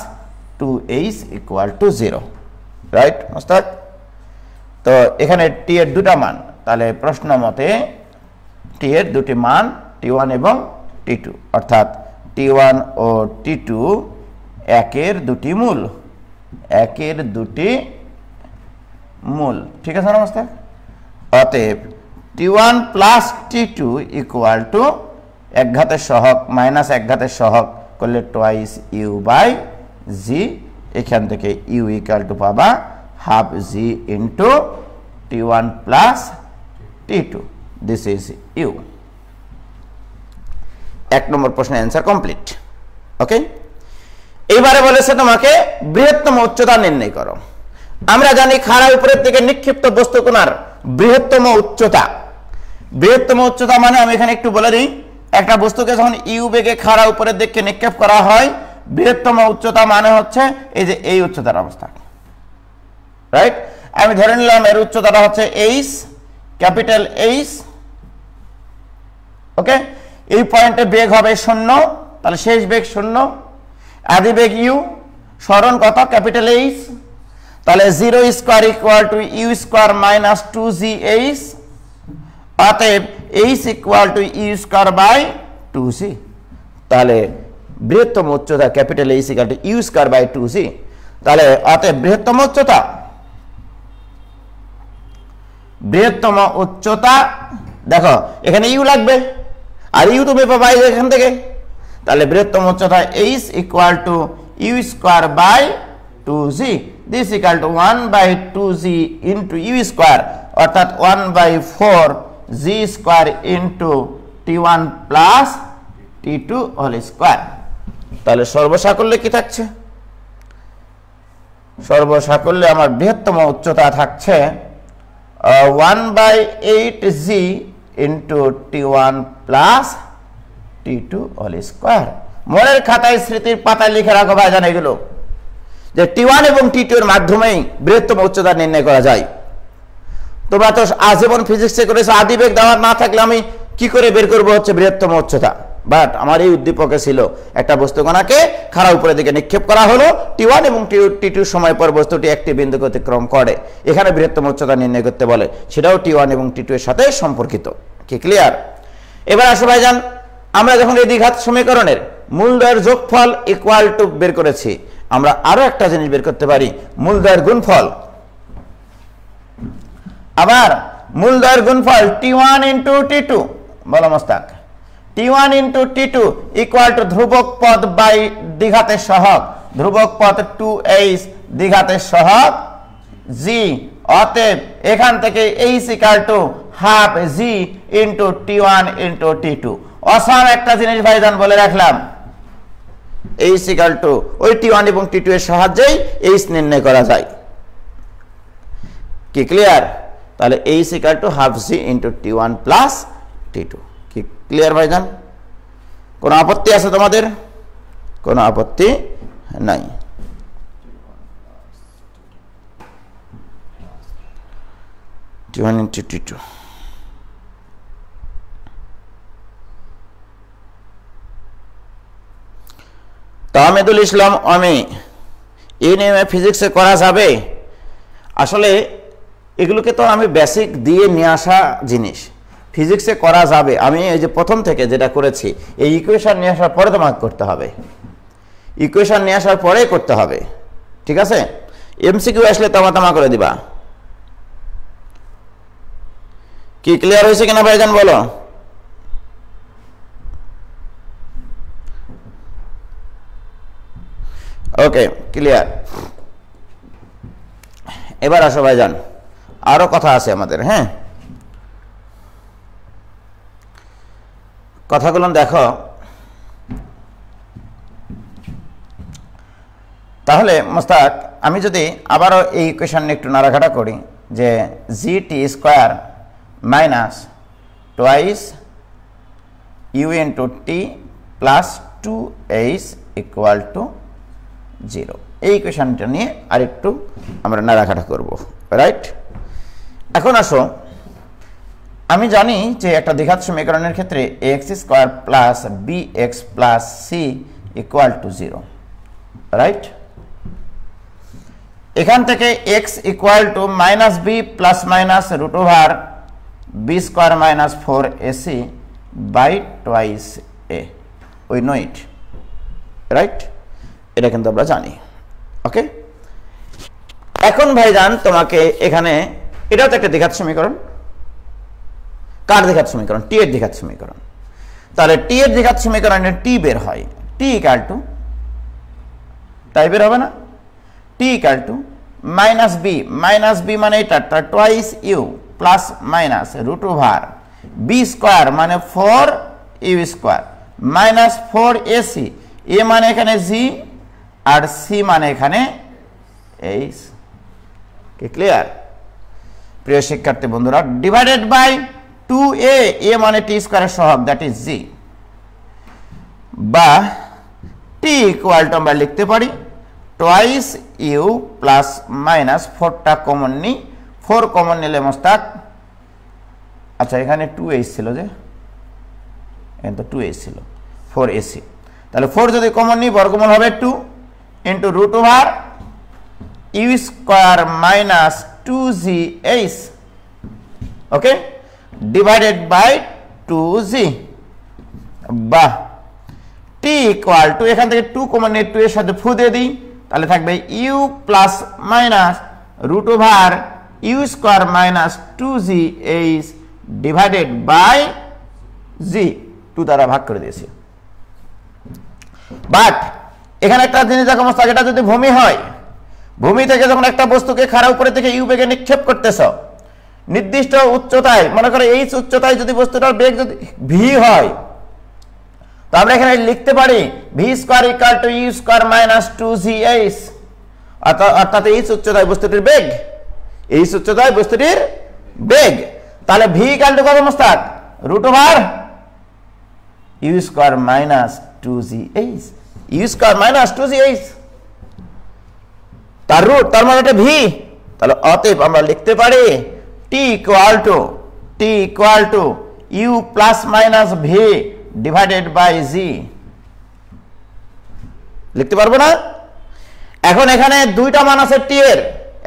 Speaker 2: 2h equal to 0, right Mostak? তো এখানে টি এর দুটা মান, তাহলে প্রশ্ন মতে টি এর দুটি মান T1 এবং T2, অর্থাৎ T1 ও T2 একের দুটি মূল, একের দুটি মূল, ঠিক আছে নমস্তে। অতএব t1 plus t2 equal two এক ঘাতের সহগ মাইনাস এক ঘাতের সহগ করলে টোয়াইস ইউ বাই জি, এখান থেকে ইউ ইকুয়াল টু পাবা half G into t1 plus t2, this is U. এক নম্বর প্রশ্নের অ্যান্সার কমপ্লিট। ওকে, এইবারে বলেছে তোমাকে বৃহত্তম উচ্চতা নির্ণয় করো। আমরা জানি খাড়া উপরের দিকে নিক্ষিপ্ত বস্তু কোণার বৃহত্তম উচ্চতা। বৃহত্তম উচ্চতা মানে আমি এখানে একটু বলে দিই, একটা বস্তুকে যখন ইউ বেগে খাড়া উপরের দিকে নিক্ষেপ করা হয়, বৃহত্তম উচ্চতা মানে হচ্ছে এই যে এই উচ্চতার অবস্থা, রাইট। আমি ধরে নিলাম এর উচ্চতাটা হচ্ছে এইচ, ক্যাপিটাল এইচ। ওকে, এই পয়েন্টে বেগ হবে 0, তাহলে শেষ বেগ 0, আদি বেগ ইউ, সরণ কত ক্যাপিটাল এইচ, তাহলে 0 square equal to U square minus 2gh। অতএব h equal to U square by 2c। তাহলে বৃহত্তম উচ্চতা capital h equal to U square by 2c। তাহলে অতএব বৃহত্তম উচ্চতা দেখো এখানে ইউ লাগবে, আর ইউ তুমি পাবা এখান থেকে। তাহলে বৃহত্তম উচ্চতা h equal to U square by 2g, this equal to 1/2g into U square, অর্থাৎ 1/4g square into t1 plus t2 whole square. তাহলে সর্বসাকল্যে কি থাকছে? সর্বসাকল্যে আমার বৃহত্তম উচ্চতা থাকছে 1/8g into t1 plus t2 whole square. মনের খাতায় স্মৃতির পাতায় লিখে রাখো ভাইজান এগুলো, যে t1 এবং t2 এর মাধ্যমেই বৃহত্তম উচ্চতা নির্ণয় করা যায়। তোমরা তো আজীবন ফিজিক্সে করেছো, আদিবেগ দেওয়া না থাকলে আমি কি করে বের করবো হচ্ছে বৃহত্তম উচ্চতা। বাট আমার এই উদ্দীপকে ছিল একটা বস্তুকণাকে খাড়া উপরের দিকে নিক্ষেপ করা হলো, t1 এবং t2 সময় পর বস্তুটি একটি বিন্দুকে অতিক্রম করে, এখানে বৃহত্তম উচ্চতা নির্ণয় করতে বলে, সেটাও t1 এবং t2 এর সাথে সম্পর্কিত। কি ক্লিয়ার? এবার আসো ভাইজান, আমরা যখন এই দ্বিঘাত সমীকরণের মূলদ্বয়ের যোগফল ইকুয়াল টু বের করেছি, আমরা আরো একটা জিনিস বের করতে পারি, মূলদ্বয়ের গুণফল। আবার মূলদ্বয়ের গুণফল t1 ইন্টু t2, বলো Mostak, t1 into t2 equal two ধ্রুবক পদ বাই দ্বিঘাতের সহগ, ধ্রুবক পদ 2h দ্বিঘাতের সহগ g। অতএব এখান থেকে h equal to half g into t1 into t2। Awesome একটা জিনিস ভাইজান বলে রাখলাম, h ইকুয়াল টু ওই t1 এবং t2 এর সাহায্যেই h নির্ণয় করা যায়। কি ক্লিয়ার? তাহলে h equal to half g into t1 plus t2। কি ক্লিয়ার ভাইজান? কোনো আপত্তি আছে তোমাদের? কোনো আপত্তি নাই। t1 into t2। তাহমিদুল ইসলাম আমি এই নিয়মে ফিজিক্সে করা যাবে? আসলে এগুলোকে তো আমি বেসিক দিয়ে নিয়ে আসা জিনিস, ফিজিক্সে করা যাবে। আমি এই যে প্রথম থেকে যেটা করেছি, এই ইকুয়েশন নিয়ে আসার পরে তোমাকে করতে হবে, ইকুয়েশন নিয়ে আসার পরেই করতে হবে, ঠিক আছে? এমসিকিউ আসলে তামা করে দিবা। কি ক্লিয়ার হয়েছে কিনা ভাইজান বলো? Okay clear. এবার আসো ভাইজান, আরো কথা আছে আমাদের। হ্যাঁ, কথাগুলো দেখো। তাহলে মোস্তাক, আমি যদি আবারও এই ইকুয়েশন একটু নাড়াঘাটা করি, যে gt square minus twice U into T plus 2h equal to 0, এই ইকুয়েশনটা নিয়ে আরেকটু আমরা নাড়াঘাটা করব, রাইট? এখন আসো, আমি জানি যে একটা দ্বিঘাত সমীকরণের ক্ষেত্রে ax square plus bx plus c equal to 0, right? এখান থেকে x equal to minus B plus minus root over B square minus 4ac by twice A, we know it, right? এটা কিন্তু আমরা জানি। ওকে, এখন ভাইজান তোমাকে এখানে এটাও তো একটা দ্বিঘাত সমীকরণ, কার দ্বিঘাত সমীকরণ? টি এর দ্বিঘাত সমীকরণ। তাহলে টি এর দ্বিঘাত সমীকরণে টি বের হয়, টি ইকুয়াল টু, তাই বের হবে না, T equal to minus B মানে এটা twice U plus minus root over B square মানে 4 U square minus 4 AC, A মানে এখানে জি আর সি মানে এখানে এইচ। কি ক্লিয়ার প্রিয় শিক্ষার্থী বন্ধুরা? ডিভাইডেড বাই 2a, এ মানে টি স্কোয়ারের সহগ দ্যাট ইজ জি, বা টি ইকুয়াল টু আমরা লিখতে পারি টোয়াইস ইউ প্লাস মাইনাস 4টা কমন নিই, 4 কমন নিলে মোস্তাক, আচ্ছা এখানে 2h ছিল, যে এখানে তো 2h ছিল, 4ac, তাহলে 4 যদি কমন নিই বর্গমূল হবে 2 into root over U square minus 2gh, okay, divided by 2g, বা টি ইকুয়াল টু, এখান থেকে 2 কমন নিয়ে 2 এর সাথে ফু দিয়ে দিই, তাহলে থাকবে U plus minus root over U square minus 2gh divided by G, 2 দ্বারা ভাগ করে দিয়েছি। বাট এখানে একটা জিনিস দেখো মোস্তাক, এটা যদি ভূমি হয়, ভূমি থেকে যখন একটা বস্তুকে খাড়া উপরে থেকে ইউ বেগে নিক্ষেপ করতেছ নির্দিষ্ট উচ্চতায়, মনে করো এইচ উচ্চতায় যদি বস্তুটার বেগ যদি ভি হয়, তো আমরা এখানে লিখতে পারি V square equal to U square minus 2gh, অর্থাৎ এইচ উচ্চতায় বস্তুটির বেগ, এইচ উচ্চতায় বস্তুটির বেগ। তাহলে ভি ইকুয়াল টু কত Mostak? Root over U square minus 2gh, U square minus 2gh, তার রুট, তার মানে এটা ভি। তাহলে অতএব আমরা লিখতে পারি T equal to U plus minus V divided by G, লিখতে পারবো না? এখন এখানে দুইটা মান আছে টি এর,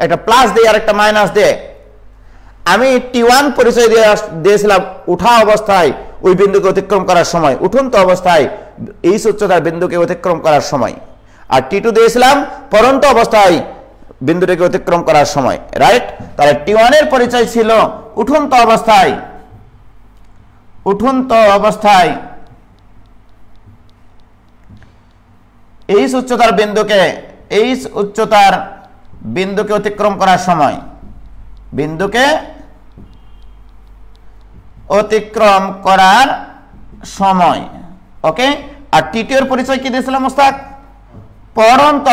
Speaker 2: একটা প্লাস দিয়ে আর একটা মাইনাস দিয়ে। আমি টি1 পরিচয় দিয়েছিলাম উঠা অবস্থায় ওই বিন্দুকে অতিক্রম করার সময়, উঠন্ত অবস্থায় এইচ উচ্চতার বিন্দুকে অতিক্রম করার সময়, আর টি2 দিয়েছিলাম পরন্ত অবস্থায় বিন্দুটিকে অতিক্রম করার সময়, রাইট? তাহলে টি1 এর পরিচয় ছিল উঠন্ত অবস্থায়, এইচ উচ্চতার বিন্দুকে অতিক্রম করার সময়, ওকে। আর টি2 এর পরিচয় কি দিয়েছিলাম মোস্তাক? পরন্ত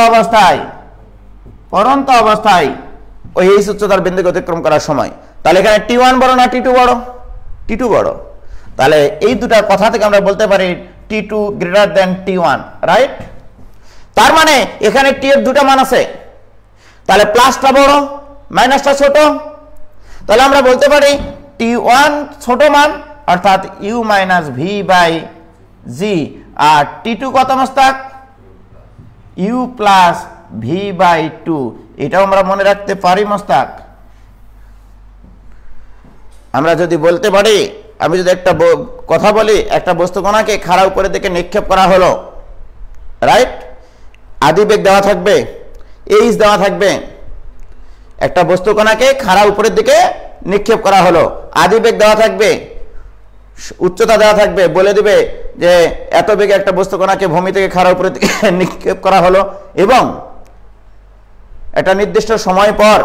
Speaker 2: অবস্থায় ওই এইচ উচ্চতার বিন্দুকে অতিক্রম করার সময়। তাহলে এখানে টি1 বড় না টি2 বড়? টি2 বড়। তাহলে এই দুটা কথা থেকে আমরা বলতে পারি টি2 গ্রেটার দেন টি1, রাইট? তার মানে এখানে টি এর দুটা মান আছে, তাহলে প্লাসটা বড় মাইনাসটা ছোট, তাহলে আমরা বলতে পারি টি1 ছোট মান অর্থাৎ U minus V by G, আর টি2 কত মোস্তাক? U plus V by 2। এটাও আমরা মনে রাখতে পারি মোস্তাক। আমরা যদি বলতে পারি, আমি যদি একটা কথা বলি, একটা বস্তু কণাকে খাড়া উপরের দিকে নিক্ষেপ করা হলো, রাইট? আদি বেগ দেওয়া থাকবে, এইচ দেওয়া থাকবে, একটা বস্তু কণাকে খাড়া উপরের দিকে নিক্ষেপ করা হলো, আদি বেগ দেওয়া থাকবে, উচ্চতা দেওয়া থাকবে, বলে দিবে যে এত বেগে একটা বস্তু কণাকে ভূমি থেকে খাড়া উপরের দিকে নিক্ষেপ করা হলো এবং একটা নির্দিষ্ট সময় পর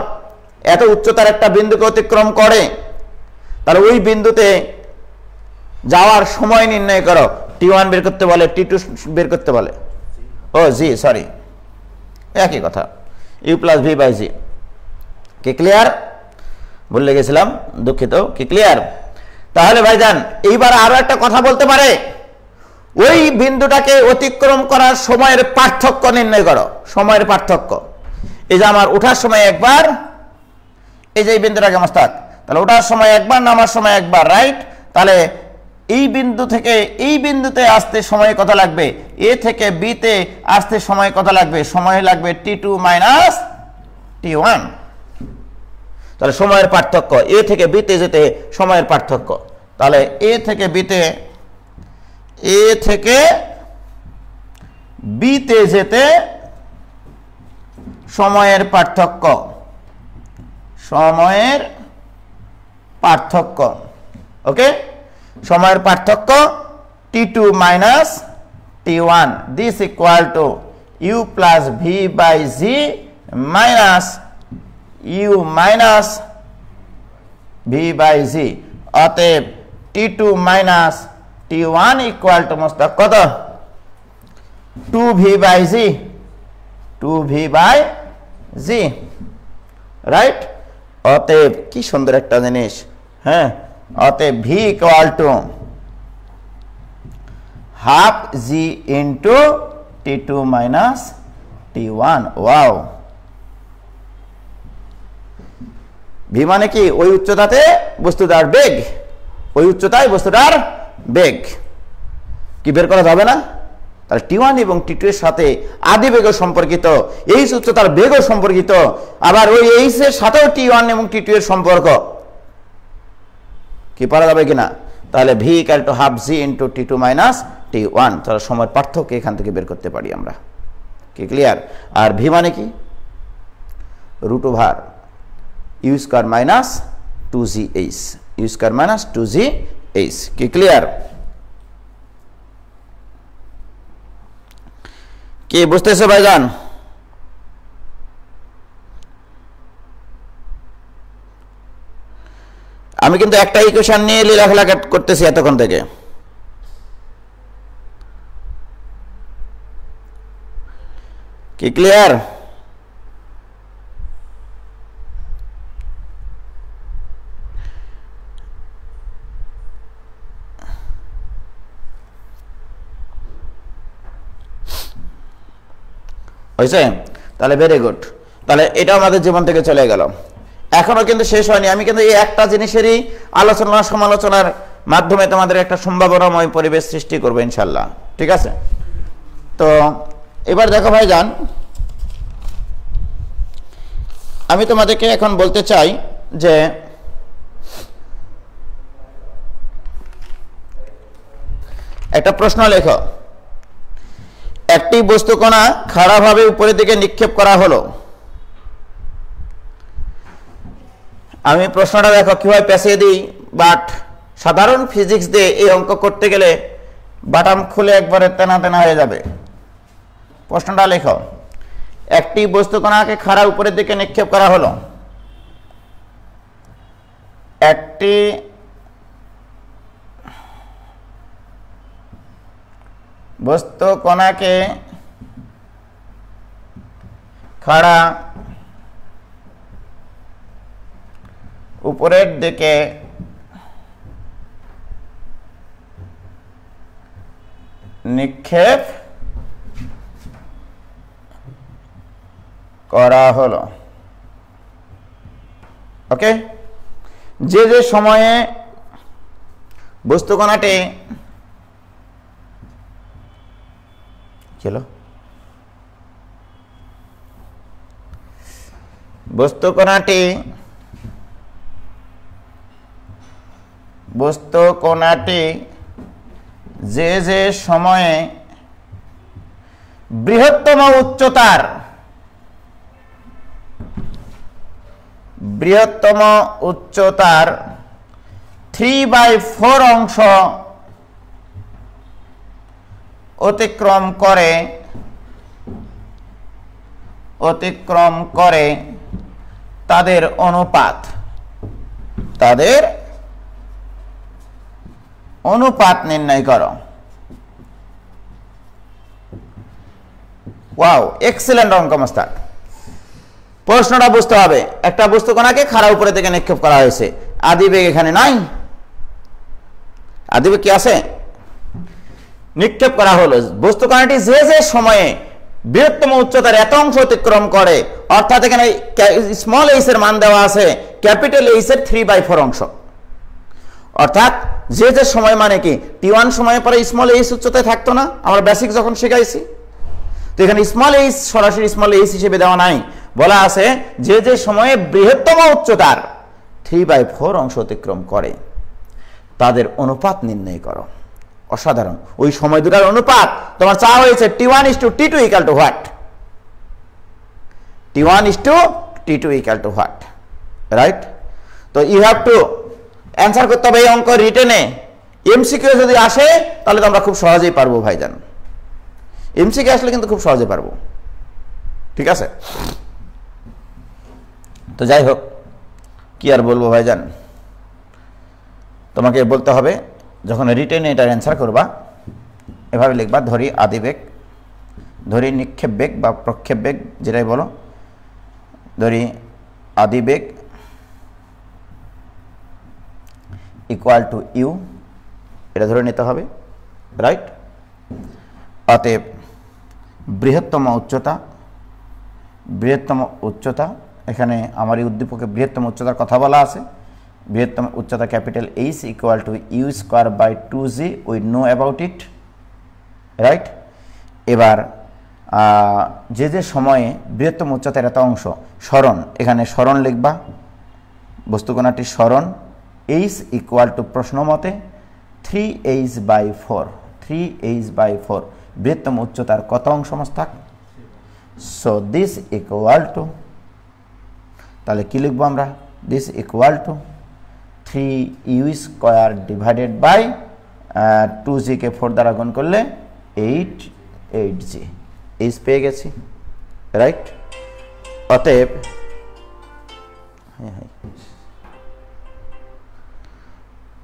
Speaker 2: এত উচ্চতার একটা বিন্দুকে অতিক্রম করে, তাহলে ওই বিন্দুতে যাওয়ার সময় নির্ণয় করো। টি1 বের করতে বলে, টি2 বের করতে বলে, ও জি সরি একই কথা, ইউ প্লাস ভি বাই জি। কি ক্লিয়ার? ভুলে গেছিলাম, দুঃখিত। কি ক্লিয়ার? তাহলে ভাইজান এইবার আরো একটা কথা বলতে পারে, ওই বিন্দুটাকে অতিক্রম করার সময়ের পার্থক্য নির্ণয় করো। সময়ের পার্থক্য, এই যে আমার ওঠার সময় একবার, এই যে এই বিন্দুটাকে মোস্তাক, তাহলে ওঠার সময় একবার, নামার সময় একবার, রাইট? তাহলে এই বিন্দু থেকে এই বিন্দুতে আসতে সময় কত লাগবে? এ থেকে বি তে আসতে সময় কত লাগবে? সময় লাগবে টি2 মাইনাস টি1। তাহলে সময়ের পার্থক্য, এ থেকে বি তে যেতে সময়ের পার্থক্য, তাহলে এ থেকে বি তে যেতে সময়ের পার্থক্য, সময়ের পার্থক্য, ওকে, সময়ের পার্থক্য t2 minus t1, this equal to u plus v by g minus u minus v by g, অতএব t2 minus t1 equal to Mostak কত 2v by g, 2v by g, right. অতএব কি সুন্দর একটা জিনিস, হ্যাঁ, অতএব v equal to half g into t2 minus t1, wow. v মানে কি ওই উচ্চতাতে বস্তুটার বেগ, ওই উচ্চতায় বস্তুটার বেগ কি বের করা যাবে না? তাহলে t1 এবং t2 এর সাথে আদি বেগও সম্পর্কিত, এই উচ্চতার বেগও সম্পর্কিত, আবার ওই এইচ এর সাথেও t1 এবং t2 এর সম্পর্ক কি পারা যাবে কিনা? তাহলে v equal to half g into t2 minus t1, তাহলে সময়ের পার্থক্য এখান থেকে বের করতে পারি আমরা, কি ক্লিয়ার? আর v মানে কি root over U square minus 2gh, U square minus 2gh, কি ক্লিয়ার? কি বুঝতেছো ভাইজান? আমি কিন্তু একটা ইকুয়েশন নিয়ে লেখালেখা করতেছি এতক্ষণ থেকে, কি ক্লিয়ার? হয়েছে? তাহলে ভেরি গুড, তাহলে এটা আমাদের জীবন থেকে চলে গেল, এখনো কিন্তু শেষ হয়নি। আমি কিন্তু এই একটা জিনিসেরই আলোচনা সমালোচনার মাধ্যমে তোমাদের একটা সম্ভাবনাময় পরিবেশ সৃষ্টি করবো ইনশাল্লাহ, ঠিক আছে? তো এবার দেখো ভাইজান, আমি তোমাদেরকে এখন বলতে চাই যে একটা প্রশ্ন লেখো। একটি বস্তুকণা খাড়াভাবে উপরের দিকে নিক্ষেপ করা হলো। আমি প্রশ্নটা দেখো কিভাবে পেঁচিয়ে দিই, বাট সাধারণ ফিজিক্স দিয়ে এই অঙ্ক করতে গেলে বাটাম খুলে একবারে তেনা তেনা হয়ে যাবে। প্রশ্নটা লেখো, একটি বস্তুকণাকে খাড়া উপরের দিকে নিক্ষেপ করা হলো। একটি বস্তুকণাকে খাড়া উপরের দিকে নিক্ষেপ করা হলো, ওকে। যে যে সময়ে বস্তুকণাটি বস্তুকণাটি যে যে সময়ে বৃহত্তম উচ্চতার 3/4 অংশ অতিক্রম করে তাদের অনুপাত নির্ণয় করো। ওয়াও, এক্সেলেন্ট অঙ্ক মাস্টার। প্রশ্নটা বুঝতে হবে, একটা বস্তুকণাকে খাড়া উপরে থেকে নিক্ষেপ করা হয়েছে, আদিবেগ এখানে নাই, আদিবেগ কি আছে? নিক্ষেপ করা হলো। বস্তুকণাটি যে যে সময়ে বৃহত্তম উচ্চতার এত অংশ অতিক্রম করে, অর্থাৎ এখানে স্মল এইচ এর মান দেওয়া আছে ক্যাপিটাল এইচ এর 3/4 অংশ, অর্থাৎ যে যে সময় মানে কি t1 সময় পরে স্মল এইচ উচ্চতায় থাকতো না, আমরা বেসিক যখন শিখাইছি। তো এখানে স্মল এইচ সরাসরি স্মল এইচ হিসেবে দেওয়া নাই, বলা আছে যে যে সময়ে বৃহত্তম উচ্চতার 3/4 অংশ অতিক্রম করে তাদের অনুপাত নির্ণয় করো। অসাধারণ, ওই সময় দুটার অনুপাত তোমার চা হয়েছে t1:t2 equal to what? t1:t2 equal to what? Right. তো ইউ হ্যাভ টু অ্যান্সার করতে হবে এই অঙ্ক রিটেনে। এমসিকিউ যদি আসে তাহলে তো আমরা খুব সহজেই পারবো ভাইজান, এমসিকিউ আসলে কিন্তু খুব সহজে পারবো, ঠিক আছে। তো যাই হোক, কি আর বলবো ভাইজান, তোমাকে বলতে হবে যখন রিটেনে এটার অ্যান্সার করবা এভাবে লিখবা, ধরি আদিবেগ, ধরি নিক্ষেপ বেগ বা প্রক্ষেপ বেগ যেটাই বলো, ধরি আদিবেগ ইকুয়াল টু ইউ, এটা ধরে নিতে হবে, রাইট। অতএব বৃহত্তম উচ্চতা, এখানে আমার এই উদ্দীপকে বৃহত্তম উচ্চতার কথা বলা আছে, বৃহত্তম উচ্চতা capital H equal to U square by 2g, we know about it, right. এবার যে যে সময়ে বৃহত্তম উচ্চতার একটা অংশ সরণ, এখানে সরণ লিখবা, বস্তুকণাটি সরণ, এইচ ইকুয়াল টু প্রশ্ন মতে 3h/4, 3h/4 বৃহত্তম উচ্চতার কত অংশ Mostak? So this equal to, তাহলে কি লিখবো আমরা, this equal to 3u square divided by 2g কে 4 দ্বারা গুণ করলে 8g, এইচ পেয়ে গেছি, রাইট। অতএব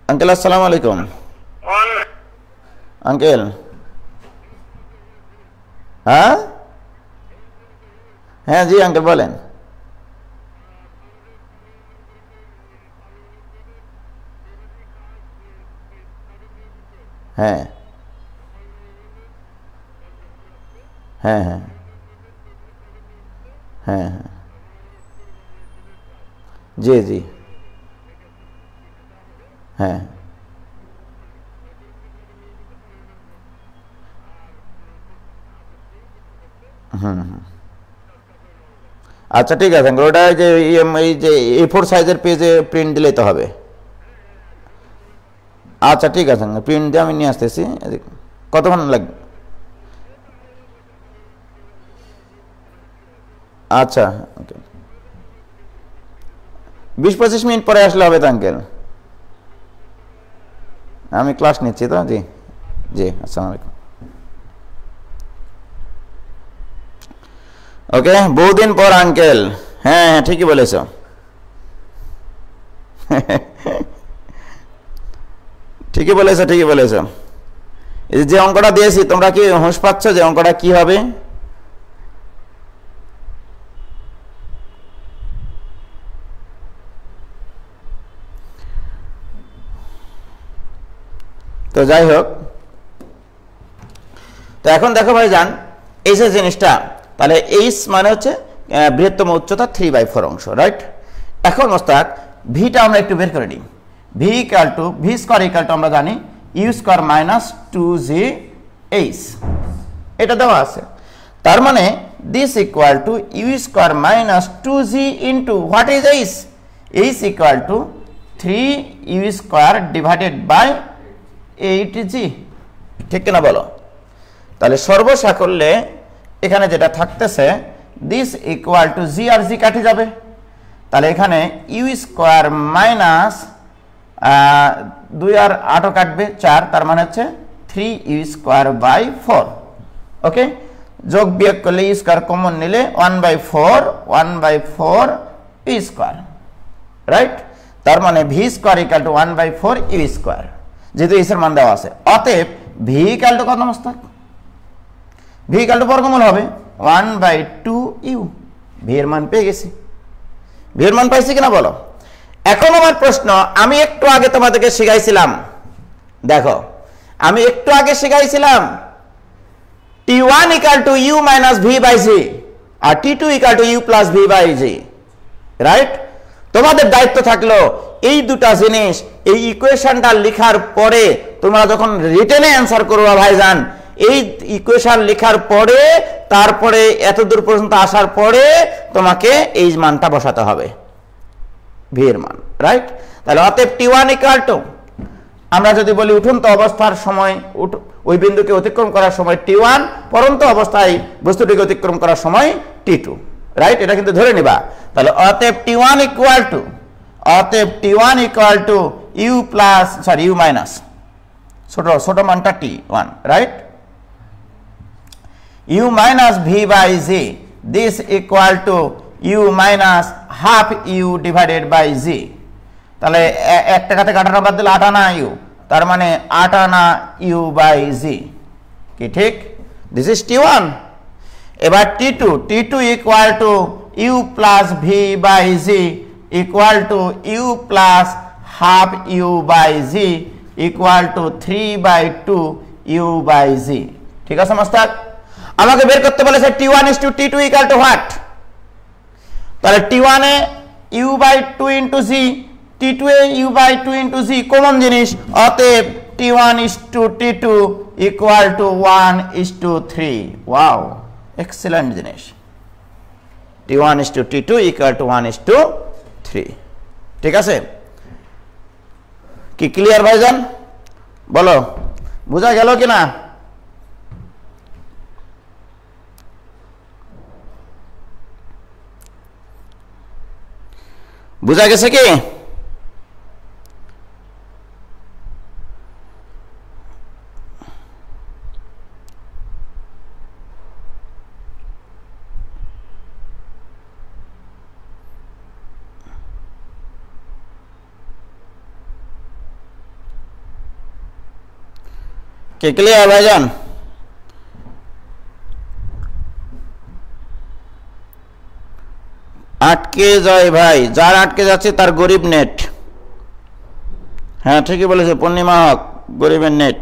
Speaker 2: আঙ্কেল আসসালামু আলাইকুম। আঙ্কেল, হ্যাঁ হ্যাঁ জি আঙ্কেল বলেন। হ্যাঁ হ্যাঁ হ্যাঁ হ্যাঁ হ্যাঁ জি জি হ্যাঁ আচ্ছা ঠিক আছে, ওটা যে এই যে A4 সাইজের পেজে প্রিন্ট দিলেই তো হবে। আচ্ছা ঠিক আছে, প্রিন্ট দিয়ে আমি নিয়ে আসতেছি। কতক্ষণ লাগবে? আচ্ছা 20-25 মিনিট পরে আসলে হবে তো আঙ্কেল, আমি ক্লাস নিচ্ছি তো। জি জি, আসসালামু আলাইকুম। ওকে, বহুদিন পর আঙ্কেল। হ্যাঁ হ্যাঁ ঠিকই বলেছ। ঠিকই বলেছ। এই যে অঙ্কটা দিয়েছি তোমরা কি হুঁশ পাচ্ছ যে অঙ্কটা কি হবে? তো যাই হোক, তো এখন দেখো ভাইজান এই যে জিনিসটা, তাহলে এইচ মানে হচ্ছে বৃহত্তম উচ্চতা 3/4 অংশ, রাইট। এখন মোস্তাক ভিটা আমরা একটু বের করে নিই। ভি স্কোয়ার ইকুয়াল টু আমরা জানি ইউ স্কোয়ার মাইনাস 2gh, এটা দেওয়া আছে। তার মানে this equal to U square minus 2g into what is H? H equal to 3u square divided by 8g, ঠিক কিনা বলো? তাহলে সর্বসাকল্যে এখানে যেটা থাকতেছে দিস ইকুয়াল টু জি আর জি কাটে যাবে, তাহলে এখানে ইউ স্কোয়ার মাইনাস 2 আর 8 কাটবে 4, তার মানে হচ্ছে 3u স্কোয়ার বাই 4। ওকে, যোগ বিয়োগ করলে ইউ স্কোয়ার কমন নিলে 1/4 ইউ স্কোয়ার, রাইট। তার মানে V square equal to 1/4 U square, যেহেতু এর মান দেওয়া আছে। অতএব ভি ইকুয়াল টু কত মস্তাক? ভি ইকুয়াল টু বর্গমূল হবে 1/2u। ভি এর মান পেয়ে গেছি। ভি এর মান পাইছি কিনা বলো? এখন আমার প্রশ্ন, আমি একটু আগে তোমাদেরকে শিখাইছিলাম, দেখো আমি একটু আগে শিখাইছিলাম T1 equal to u minus v by g আর T2 equal to u plus v by g, right. তোমাদের দায়িত্ব থাকলো এই দুটা জিনিস, এই ইকুয়েশনটা লেখার পরে তোমরা যখন রিটেনে অ্যান্সার করবা ভাইজান, এই ইকুয়েশন লেখার পরে তারপরে এত দূর পর্যন্ত আসার পরে তোমাকে এই মানটা বসাতে হবে, ভি এর মান, রাইট। তাহলে অতএব T1 ইকুয়াল টু, আমরা যদি বলি উঠন্ত অবস্থার সময় ওই বিন্দুকে অতিক্রম করার সময় T1, পরন্ত অবস্থায় বস্তুটিকে অতিক্রম করার সময় T2, রাইট। এটা কিন্তু ধরে নিবা। তাহলে অতএব T1 ইকুয়াল টু অতএব t1 equal to U plus U minus ছোট মানটা t1, right? u minus v by z, this equal to u minus half u divided by z, তাহলে এক টাকাতে কাটানো বাদ দিলে 8 আনা u, তার মানে 8 আনা u by z, কি ঠিক? this is t1. এবার t2 equal to u plus v by z equal to u plus half u by z equal to 3 by 2 u by z, ঠিক আছে মাস্টার? আমাকে বের করতে বলেছে t1 is to t2 equal to what? তাহলে t1 A u by 2 into z, t2 A u by 2 into z common জিনিস, অতএব t1 is to t2 equal to 1 is to 3. Wow, excellent জিনিস। t1 is to t2 equal to 1 is to 3, ঠিক আছে? কি ক্লিয়ার ভাইজান? বলো, বোঝা গেল কিনা? বুঝা গেছে কি? কে ক্লিয়ার ভাইজান? আটকে যায় ভাই, যার আটকে যাচ্ছে তার গরিব নেট। হ্যাঁ ঠিকই বলেছে পূর্ণিমা হক, গরিবের নেট।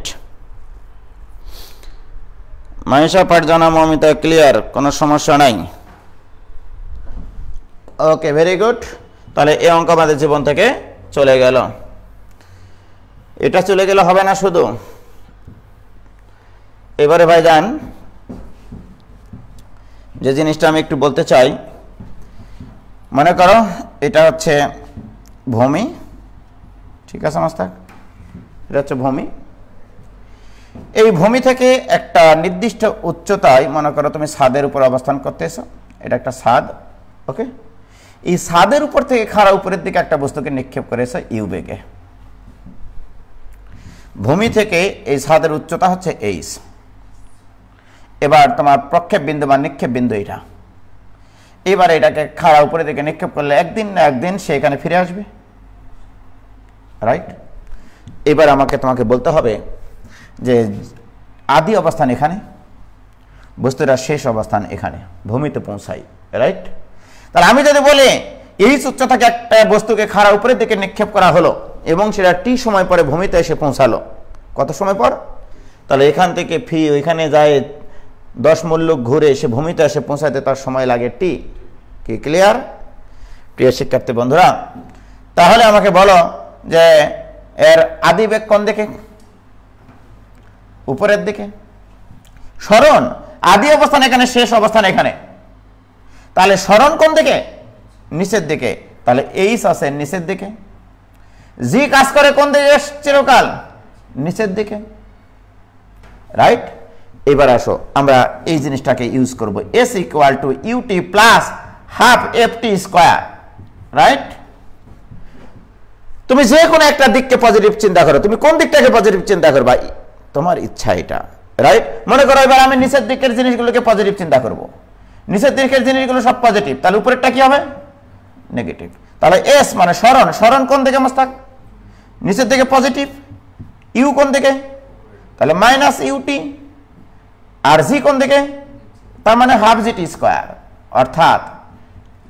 Speaker 2: মাইশা পাঠ জানা মমিতা ক্লিয়ার, কোনো সমস্যা নাই। ওকে, ভেরি গুড। তাহলে এই অঙ্ক আমাদের জীবন থেকে চলে গেল। এটা চলে গেলে হবে না শুধু, এবারে ভাইজান যে জিনিসটা আমি একটু বলতে চাই, মনে করো এটা হচ্ছে ভূমি, ঠিক আছে মাস্টার? এটা হচ্ছে ভূমি। এই ভূমি থেকে একটা নির্দিষ্ট উচ্চতায় মনে করো তুমি ছাদের উপর অবস্থান করতেছো, এটা একটা ছাদ, ওকে? এই ছাদের উপর থেকে খাড়া উপরের দিকে একটা বস্তুকে নিক্ষেপ করেছে ইউ বেগে। ভূমি থেকে এই ছাদের উচ্চতা হচ্ছে এইচ। এবার তোমার প্রক্ষেপ বিন্দু বা নিক্ষেপ বিন্দু এটা, এবার এটাকে খাড়া উপরে দিকে নিক্ষেপ করলে একদিন না একদিন সে এখানে ফিরে আসবে, রাইট? এবার তোমাকে বলতে হবে যে আদি অবস্থান এখানে, বস্তুটার শেষ অবস্থান এখানে, ভূমিতে পৌঁছাই, রাইট? তাহলে আমি যদি বলি এই উচ্চতাকে একটা বস্তুকে খাড়া উপরের দিকে নিক্ষেপ করা হলো এবং সেটা টি সময় পরে ভূমিতে এসে পৌঁছালো, কত সময় পর? তাহলে এখান থেকে ফি ওইখানে যায় 10 মূল্য ঘুরে এসে ভূমিতে এসে পৌঁছাতে তার সময় লাগে টি। কি ক্লিয়ার প্রিয় শিক্ষার্থী বন্ধুরা? তাহলে আমাকে বলো যে এর আদি বেগ কোন দিকে? উপরের দিকে। সরণ আদি অবস্থান এখানে, শেষ অবস্থান এখানে, তাহলে সরণ কোন দিকে? নিচের দিকে। তাহলে এইচ আছে নিচের দিকে। জি কাজ করে কোন দিকে চিরকাল? নিচের দিকে, রাইট? এবার আসো আমরা এই জিনিসটাকে ইউজ করব, S equal to U T plus half F T square, right? তুমি যে কোনো একটা দিককে পজিটিভ চিন্তা করো, তুমি কোন দিকটাকে পজিটিভ চিন্তা করবা তোমার ইচ্ছা এটা, রাইট? মনে করো এবার আমি নিচের দিকের জিনিসগুলোকে পজিটিভ চিন্তা করব, নিচের দিকের জিনিসগুলো সব পজিটিভ, তাহলে উপরেরটা কি হবে? নেগেটিভ। তাহলে এস মানে সরণ, সরণ কোন দিকে মাস্টার? নিচের দিকে পজিটিভ। ইউ কোন দিকে? তাহলে মাইনাস ইউটি। আর জি কোন দিকে? তার মানে হাফ জিটি স্কোয়ার। অর্থাৎ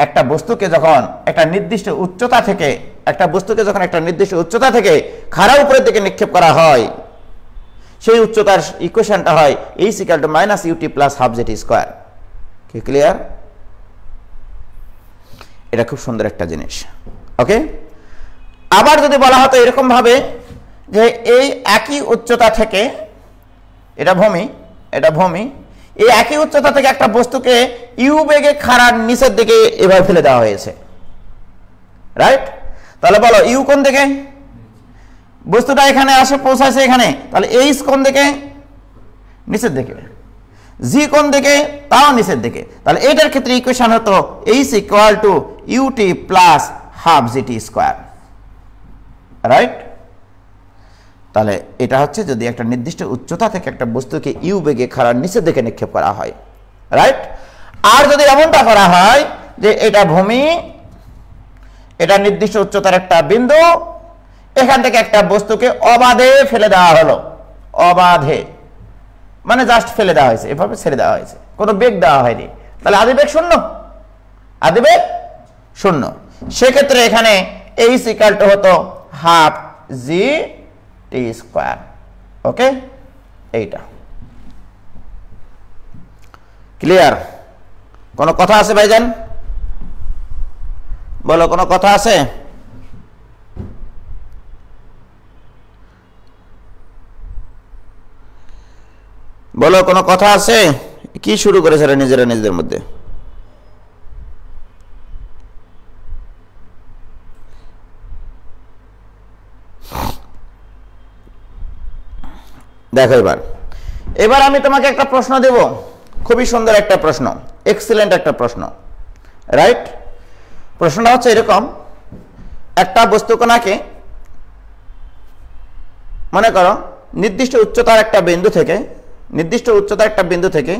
Speaker 2: একটা বস্তুকে যখন একটা নির্দিষ্ট উচ্চতা থেকে খাড়া উপরের দিকে নিক্ষেপ করা হয়, সেই উচ্চতার ইকুয়েশনটা হয় H equal to minus U T plus half G T square. কি ক্লিয়ার? এটা খুব সুন্দর একটা জিনিস, ওকে? আবার যদি বলা হতো এরকম ভাবে যে এই একই উচ্চতা থেকে, এটা ভূমি, এই একই উচ্চতা থেকে একটা বস্তুকে ইউ বেগে খাড়ার নিচের দিকে এভাবে ফেলে দেওয়া হয়েছে, রাইট? তাহলে বলো ইউ কোন দিকে? বস্তুটা এখানে আসে পৌঁছাইছে এখানে, তাহলে এইচ কোন দিকে? নিচের দিকে। জি কোন দিকে? তাও নিচের দিকে। তাহলে এটার ক্ষেত্রে ইকুয়েশন হতো H equal to U T plus half G T square. Right? তাহলে এটা হচ্ছে যদি একটা নির্দিষ্ট উচ্চতা থেকে একটা বস্তুকে ইউ বেগে খাড়ার নিচের দিকে নিক্ষেপ করা হয়, রাইট? আর যদি এমনটা করা হয় যে এটা ভূমি, এটা নির্দিষ্ট উচ্চতার একটা বিন্দু, এখান থেকে একটা বস্তুকে অবাধে ফেলে দেওয়া হলো, অবাধে মানে জাস্ট ফেলে দেওয়া হয়েছে, এভাবে ছেড়ে দেওয়া হয়েছে, কোনো বেগ দেওয়া হয়নি, তাহলে আদিবেগ শূন্য, আদিবেগ শূন্য। সেক্ষেত্রে এখানে এইচ ইকুয়াল টু হতো হাফ জি টি স্কোয়ার। ওকে, এইটা ক্লিয়ার? কোনো কথা আছে ভাইজান? বলো, কোনো কথা আছে? বলো, কোনো কথা আছে? কি শুরু করেছে নিজেরা নিজেদের মধ্যে? দেখো, এবার আমি তোমাকে একটা প্রশ্ন দেব, খুবই সুন্দর একটা প্রশ্ন, এক্সিলেন্ট একটা প্রশ্ন, রাইট? প্রশ্নটা হচ্ছে এরকম, একটা বস্তুকণাকে মনে করো নির্দিষ্ট উচ্চতার একটা বিন্দু থেকে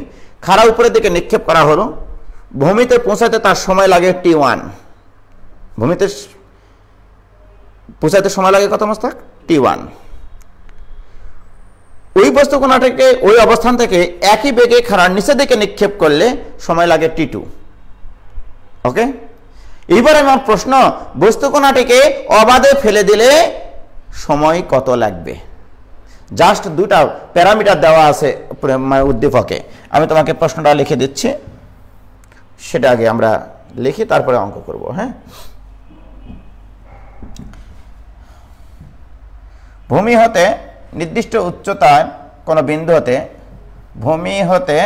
Speaker 2: খাড়া উপরের দিকে নিক্ষেপ করা হলো, ভূমিতে পৌঁছাতে তার সময় লাগে t1, ভূমিতে পৌঁছাতে সময় লাগে কত মাস্টার? t1। ওই বস্তুকণাটাকে ওই অবস্থান থেকে একই বেগে খাড়ার নিচের দিকে নিক্ষেপ করলে সময় লাগে t2। ওকে, এইবার আমার প্রশ্ন, বস্তুকণাটিকে অবাধে ফেলে দিলে সময় কত লাগবে? জাস্ট দুটা প্যারামিটার দেওয়া আছে উদ্দীপকে, আমি তোমাকে প্রশ্নটা লিখে দিচ্ছি, সেটা আগে আমরা লিখি, তারপরে অঙ্ক করব। হ্যাঁ, ভূমি হতে নির্দিষ্ট উচ্চতায় কোনো বিন্দু হতে, ভূমি হতে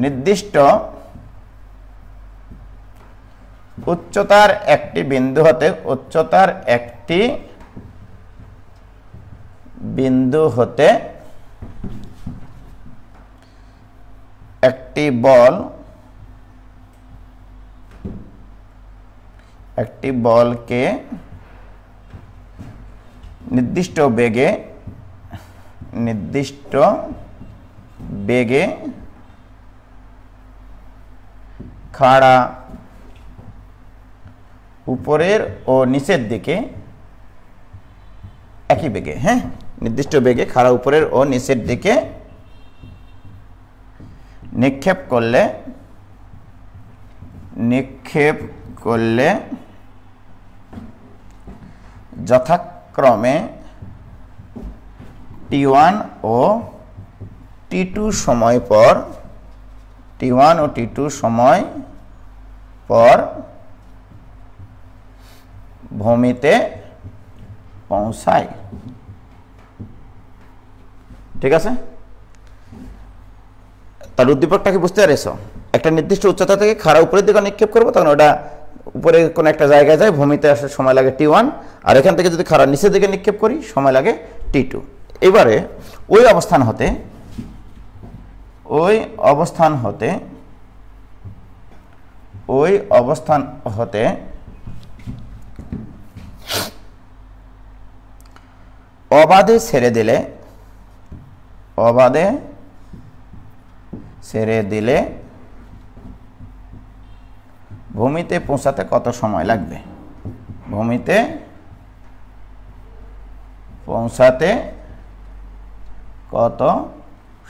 Speaker 2: নির্দিষ্ট উচ্চতার একটি বিন্দু হতে, উচ্চতার একটি বিন্দু হতে একটি বলকে নির্দিষ্ট বেগে খাড়া উপরের ও নিচের দিকে একই বেগে, হ্যাঁ, নির্দিষ্ট বেগে খাড়া উপরের ও নিচের দিকে নিক্ষেপ করলে যথাক্রমে t1 ও t2 সময় পর ভূমিতে পৌঁছায়। ঠিক আছে? তার উদ্দীপকটা কি বুঝতে পেরেছো? একটা নির্দিষ্ট উচ্চতা থেকে খাড়া উপরের দিকে নিক্ষেপ করবো, তখন ওটা উপরে কোনো একটা জায়গায় যায়, ভূমিতে আসে সময় লাগে t1, আর এখান থেকে যদি খাড়া নিচের দিকে নিক্ষেপ করি সময় লাগে t2। এবারে ওই অবস্থান হতে অবাধে ছেড়ে দিলে ভূমিতে পৌঁছাতে কত সময় লাগবে? ভূমিতে পৌঁছাতে কত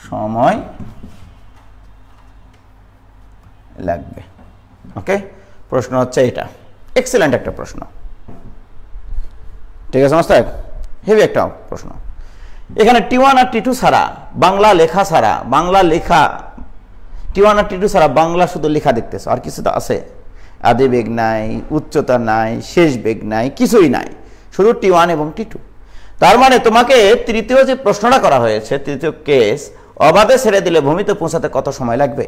Speaker 2: সময় লাগবে? ওকে, প্রশ্ন হচ্ছে এটা, এক্সিলেন্ট একটা প্রশ্ন। ঠিক আছে মাস্টার, হেভি একটা প্রশ্ন। এখানে t1 আর t2 ছাড়া বাংলা লেখা t1 আর t2 ছাড়া বাংলা শুধু লেখা দেখতেছ, আর কিছু তো আছে? আদি বেগ নাই, উচ্চতা নাই, শেষ বেগ নাই, কিছুই নাই, শুধু t1 এবং t2। তার মানে তোমাকে তৃতীয় যে প্রশ্নটা করা হয়েছে, তৃতীয় কেস, অবাধে ছেড়ে দিলে ভূমিতে পৌঁছাতে কত সময় লাগবে,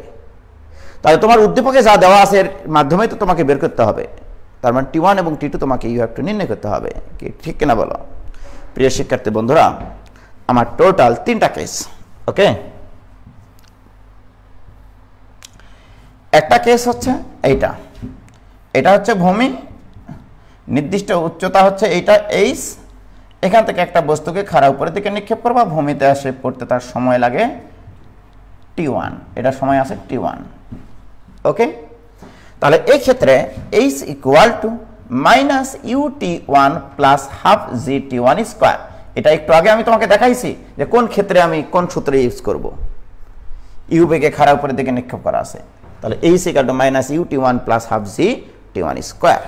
Speaker 2: তাহলে তোমার উদ্দীপকে যা দেওয়া আছে এর মাধ্যমে তো তোমাকে বের করতে হবে। তার মানে t1 এবং t2 তোমাকে ইউ হ্যাভ টু নির্ণয় করতে হবে। কি ঠিক কিনা বলো প্রিয় শিক্ষার্থী বন্ধুরা? আমার টোটাল 3টা কেস। ওকে, একটা কেস হচ্ছে এইটা, এটা হচ্ছে ভূমি, নির্দিষ্ট উচ্চতা হচ্ছে এইটা এইচ, এখান থেকে একটা বস্তুকে খাড়া উপরের দিকে নিক্ষেপ করবা, ভূমিতে আসে পড়তে তার সময় লাগে t1, এটা সময় আছে t1। ওকে, তাহলে এই ক্ষেত্রে h equal to minus ut1 plus half gt1 square. এটা একটু আগে আমি তোমাকে দেখাইছি যে কোন ক্ষেত্রে আমি কোন সূত্র ইউজ করব। ইউ বেগে খাড়া উপরের দিকে নিক্ষেপ করা আছে, তাহলে h equal to minus ut1 plus half gt1 square.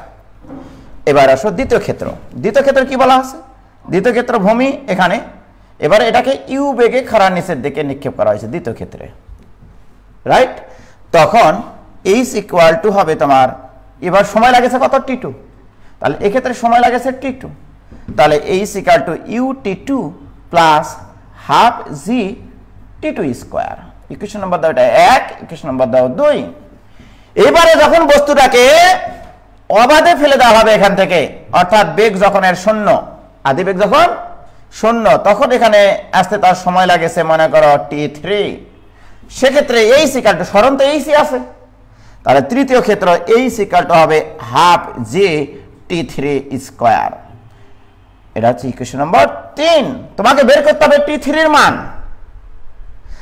Speaker 2: এবার আসো দ্বিতীয় ক্ষেত্র। দ্বিতীয় ক্ষেত্রে কি বলা আছে? দ্বিতীয় ক্ষেত্র ভূমি এখানে, এবারে এটাকে ইউ বেগে খাড়া নিচের দিকে নিক্ষেপ করা হয়েছে দ্বিতীয় ক্ষেত্রে, রাইট? তখন h ইকুয়াল টু হবে তোমার, এবার সময় লাগেছে কত? t2, তাহলে এক্ষেত্রে সময় লাগেছে t2, তাহলে h equal two ut2 plus half gt2 square. Equation number দাও এটা 1, ইকুয়েশন নম্বর দাও 2। এবারে যখন বস্তুটাকে অবাধে ফেলে দেওয়া হবে এখান থেকে, অর্থাৎ বেগ যখন এর শূন্য, আদি বেগ যখন শূন্য, তখন এখানে আসতে তার সময় লাগেছে মনে করো t3। সেক্ষেত্রে এই ইকুয়াল টু, স্মরণ তো এইচই আছে, তাহলে তৃতীয় ক্ষেত্র h ইকুয়াল টু হবে হাফ gt3 স্কোয়ার। এটা হচ্ছে ইকুয়েশন নম্বর 3। তোমাকে বের করতে হবে t3 এর মান,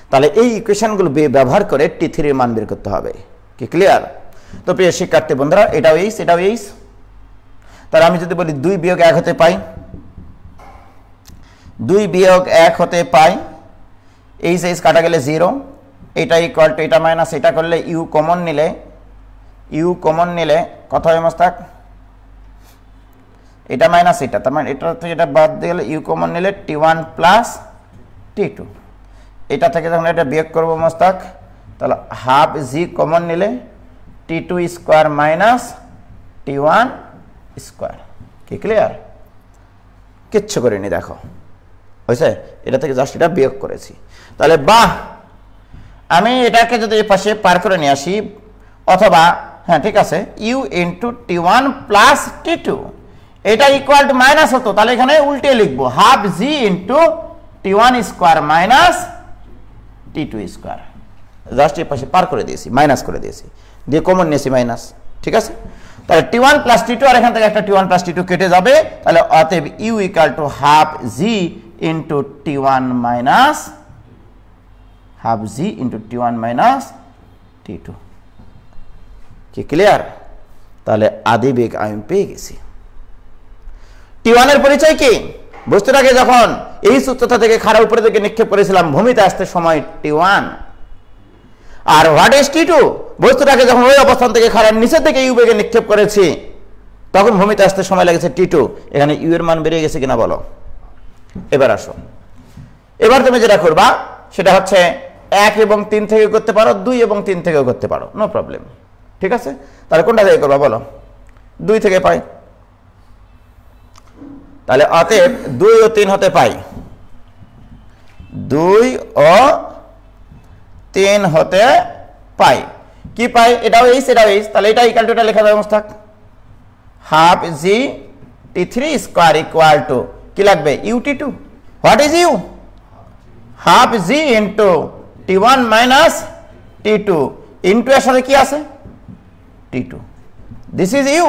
Speaker 2: তাহলে এই ইকুয়েশনগুলো ব্যবহার করে t3 এর মান বের করতে হবে। কি ক্লিয়ার? তো প্রিয় শিক্ষার্থী বন্ধুরা, এটাও এইচ, এটাও এইচ। তাহলে আমি যদি বলি 2 বিয়োগ 1 হতে পাই, 2 বিয়োগ 1 হতে পাই, এইচ এইচ কাটা গেলে 0, এটা ইকুয়াল টু এটা মাইনাস এটা করলে ইউ কমন নিলে কত হয় মোস্তাক? এটা মাইনাস এটা, তার মানে এটা থেকে এটা বাদ দিয়ে গেলে ইউ কমন নিলে t1 প্লাস t2। এটা থেকে যখন এটা বিয়োগ করবো মোস্তাক, তাহলে হাফ জি কমন নিলে t2 square minus t1 square. কি ক্লিয়ার? কিচ্ছু করিনি, দেখো হয়েছে, এটা থেকে জাস্ট এটা বিয়োগ করেছি। তাহলে বাহ, আমি এটাকে যদি এই পাশে পার করে নিয়ে আসি, অথবা হ্যাঁ ঠিক আছে, you into t1 plus t2, এটা ইকুয়াল টু মাইনাস হতো, তাহলে এখানে উল্টে লিখবো half G into t1 square minus t2 square. Just এই পাশে পার করে দিয়েছি, মাইনাস করে দিয়েছি, দিয়ে কমন নিয়েছি মাইনাস। ঠিক আছে, তাহলে t1 প্লাস t2, আর এখান থেকে একটা t1 প্লাস t2 কেটে যাবে, তাহলে অতএব U equal to half G into t1 minus half G into t1 minus t2। কি ক্লিয়ার? তাহলে আদি বেগ আমি পেয়ে গেছি। t1 এর পরিচয় কি? বস্তুটাকে যখন এই উচ্চতা থেকে খাড়া উপরে দিকে নিক্ষেপ করেছিলাম, ভূমিতে আসতে সময় t1। আর হোয়াট ইজ t2? বস্তুটাকে যখন ওই অবস্থান থেকে খাড়ার নিচের থেকে ইউ বেগে নিক্ষেপ করেছি, তখন ভূমিতে আসতে সময় লেগেছে t2। এখানে ইউ এর মান বেড়ে গেছে কিনা বলো? এবার আসো, এবার তুমি যেটা করবা সেটা হচ্ছে 1 এবং 3 থেকে করতে পারো, 2 এবং 3 থেকেও করতে পারো, নো প্রবলেম। ঠিক আছে, তাহলে কোনটা থেকে করবা বলো? 2 থেকে পাই, তাহলে অতএব 2 ও 3 হতে পাই, 2 ও 3 হতে পাই। কি পাই? এটাও এইচ, এটাও এইচ, তাহলে এটা ইকুয়াল টু, এটা লেখা যাবে Mostak half G t3 square equal to কি লাগবে? ut2। What is U? Half G into t1 minus t2, into এর সাথে কি আছে? t2। This is U,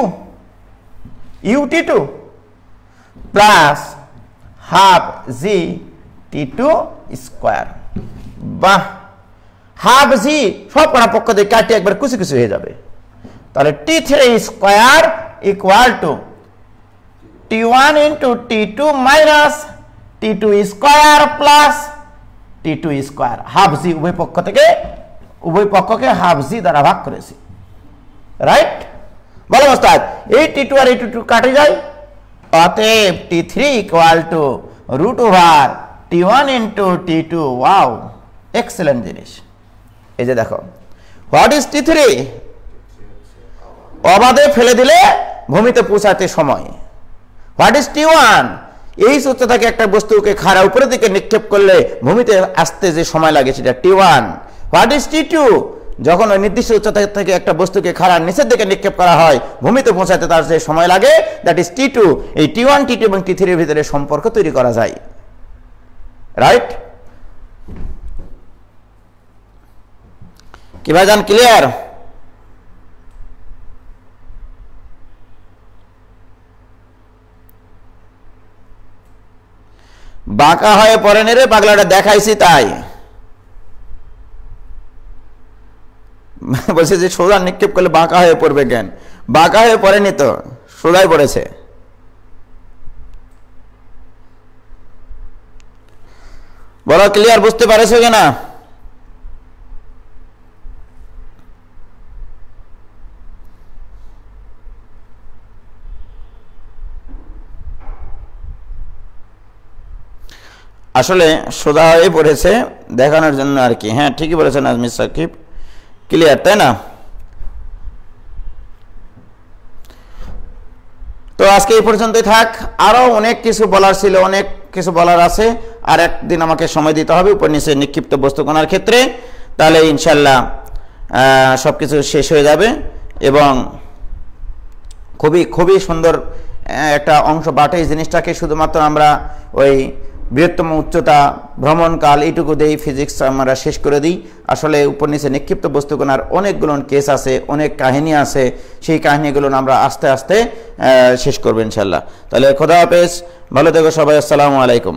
Speaker 2: ut2 plus half G t2 square. বাহ, হাফ জি সব কটা পক্ষ দিয়ে কাটি একবার কুচি কুচি হয়ে যাবে, তাহলে t3 square equal to t1 into t2 minus t2 square plus t2 square. Half G উভয় পক্ষকে হাফ জি দ্বারা ভাগ করেছি, রাইট? বলো ওস্তাদ, এই t2 আর এই t2 কাটে যায়, অতএব t3 equal to root over t1 into t2। Wow, excellent জিনিস। এই যে দেখো, হোয়াট ইজ t3? অবাধে ফেলে দিলে ভূমিতে পৌঁছাতে সময়। What is t1? এই উচ্চতা থেকে একটা বস্তুকে খাড়া উপরের দিকে নিক্ষেপ করলে ভূমিতে আসতে যে সময় লাগে সেটা t1। What is t2? যখন ওই নির্দিষ্ট উচ্চতা থেকে একটা বস্তুকে খাড়ার নিচের দিকে নিক্ষেপ করা হয়, ভূমিতে পৌঁছাতে তার যে সময় লাগে, দ্যাট ইজ t2। এই t1, t2 এবং t3 এর ভিতরে সম্পর্ক তৈরি করা যায়, রাইট? কি ভাইজান, ক্লিয়ার? বাঁকা হয়ে পড়েনি রে পাগলাটা, দেখাইছি তাই। বলছে যে সোজা নিক্ষেপ করলে বাঁকা হয়ে পড়বে কেন? বাঁকা হয়ে পড়েনি তো, সোজাই পড়েছে। বলো ক্লিয়ার, বুঝতে পারছো কিনা? আসলে সোজা হয়ে পড়েছে দেখানোর জন্য আর কি। হ্যাঁ ঠিকই বলেছেন আজমির সাকিব, ক্লিয়ার তাই না? তো আজকে এই পর্যন্তই থাক, আরও অনেক কিছু বলার ছিল, অনেক কিছু বলার আছে। আর একদিন আমাকে সময় দিতে হবে উপর নিচে নিক্ষিপ্ত বস্তু কণার ক্ষেত্রে, তাহলে ইনশাল্লাহ সব কিছু শেষ হয়ে যাবে এবং খুবই খুবই সুন্দর একটা অংশ বাটে। এই জিনিসটাকে শুধুমাত্র আমরা ওই বৃহত্তম উচ্চতা, ভ্রমণকাল এইটুকু দিয়েই ফিজিক্স আমরা শেষ করে দিই। আসলে উপর নিচে নিক্ষিপ্ত বস্তুকণার অনেকগুলো কেস আছে, অনেক কাহিনী আছে, সেই কাহিনীগুলো আমরা আস্তে আস্তে শেষ করবো ইনশাল্লাহ। তাহলে খোদা হাফেজ, ভালো থেকো সবাই, আসসালামু আলাইকুম।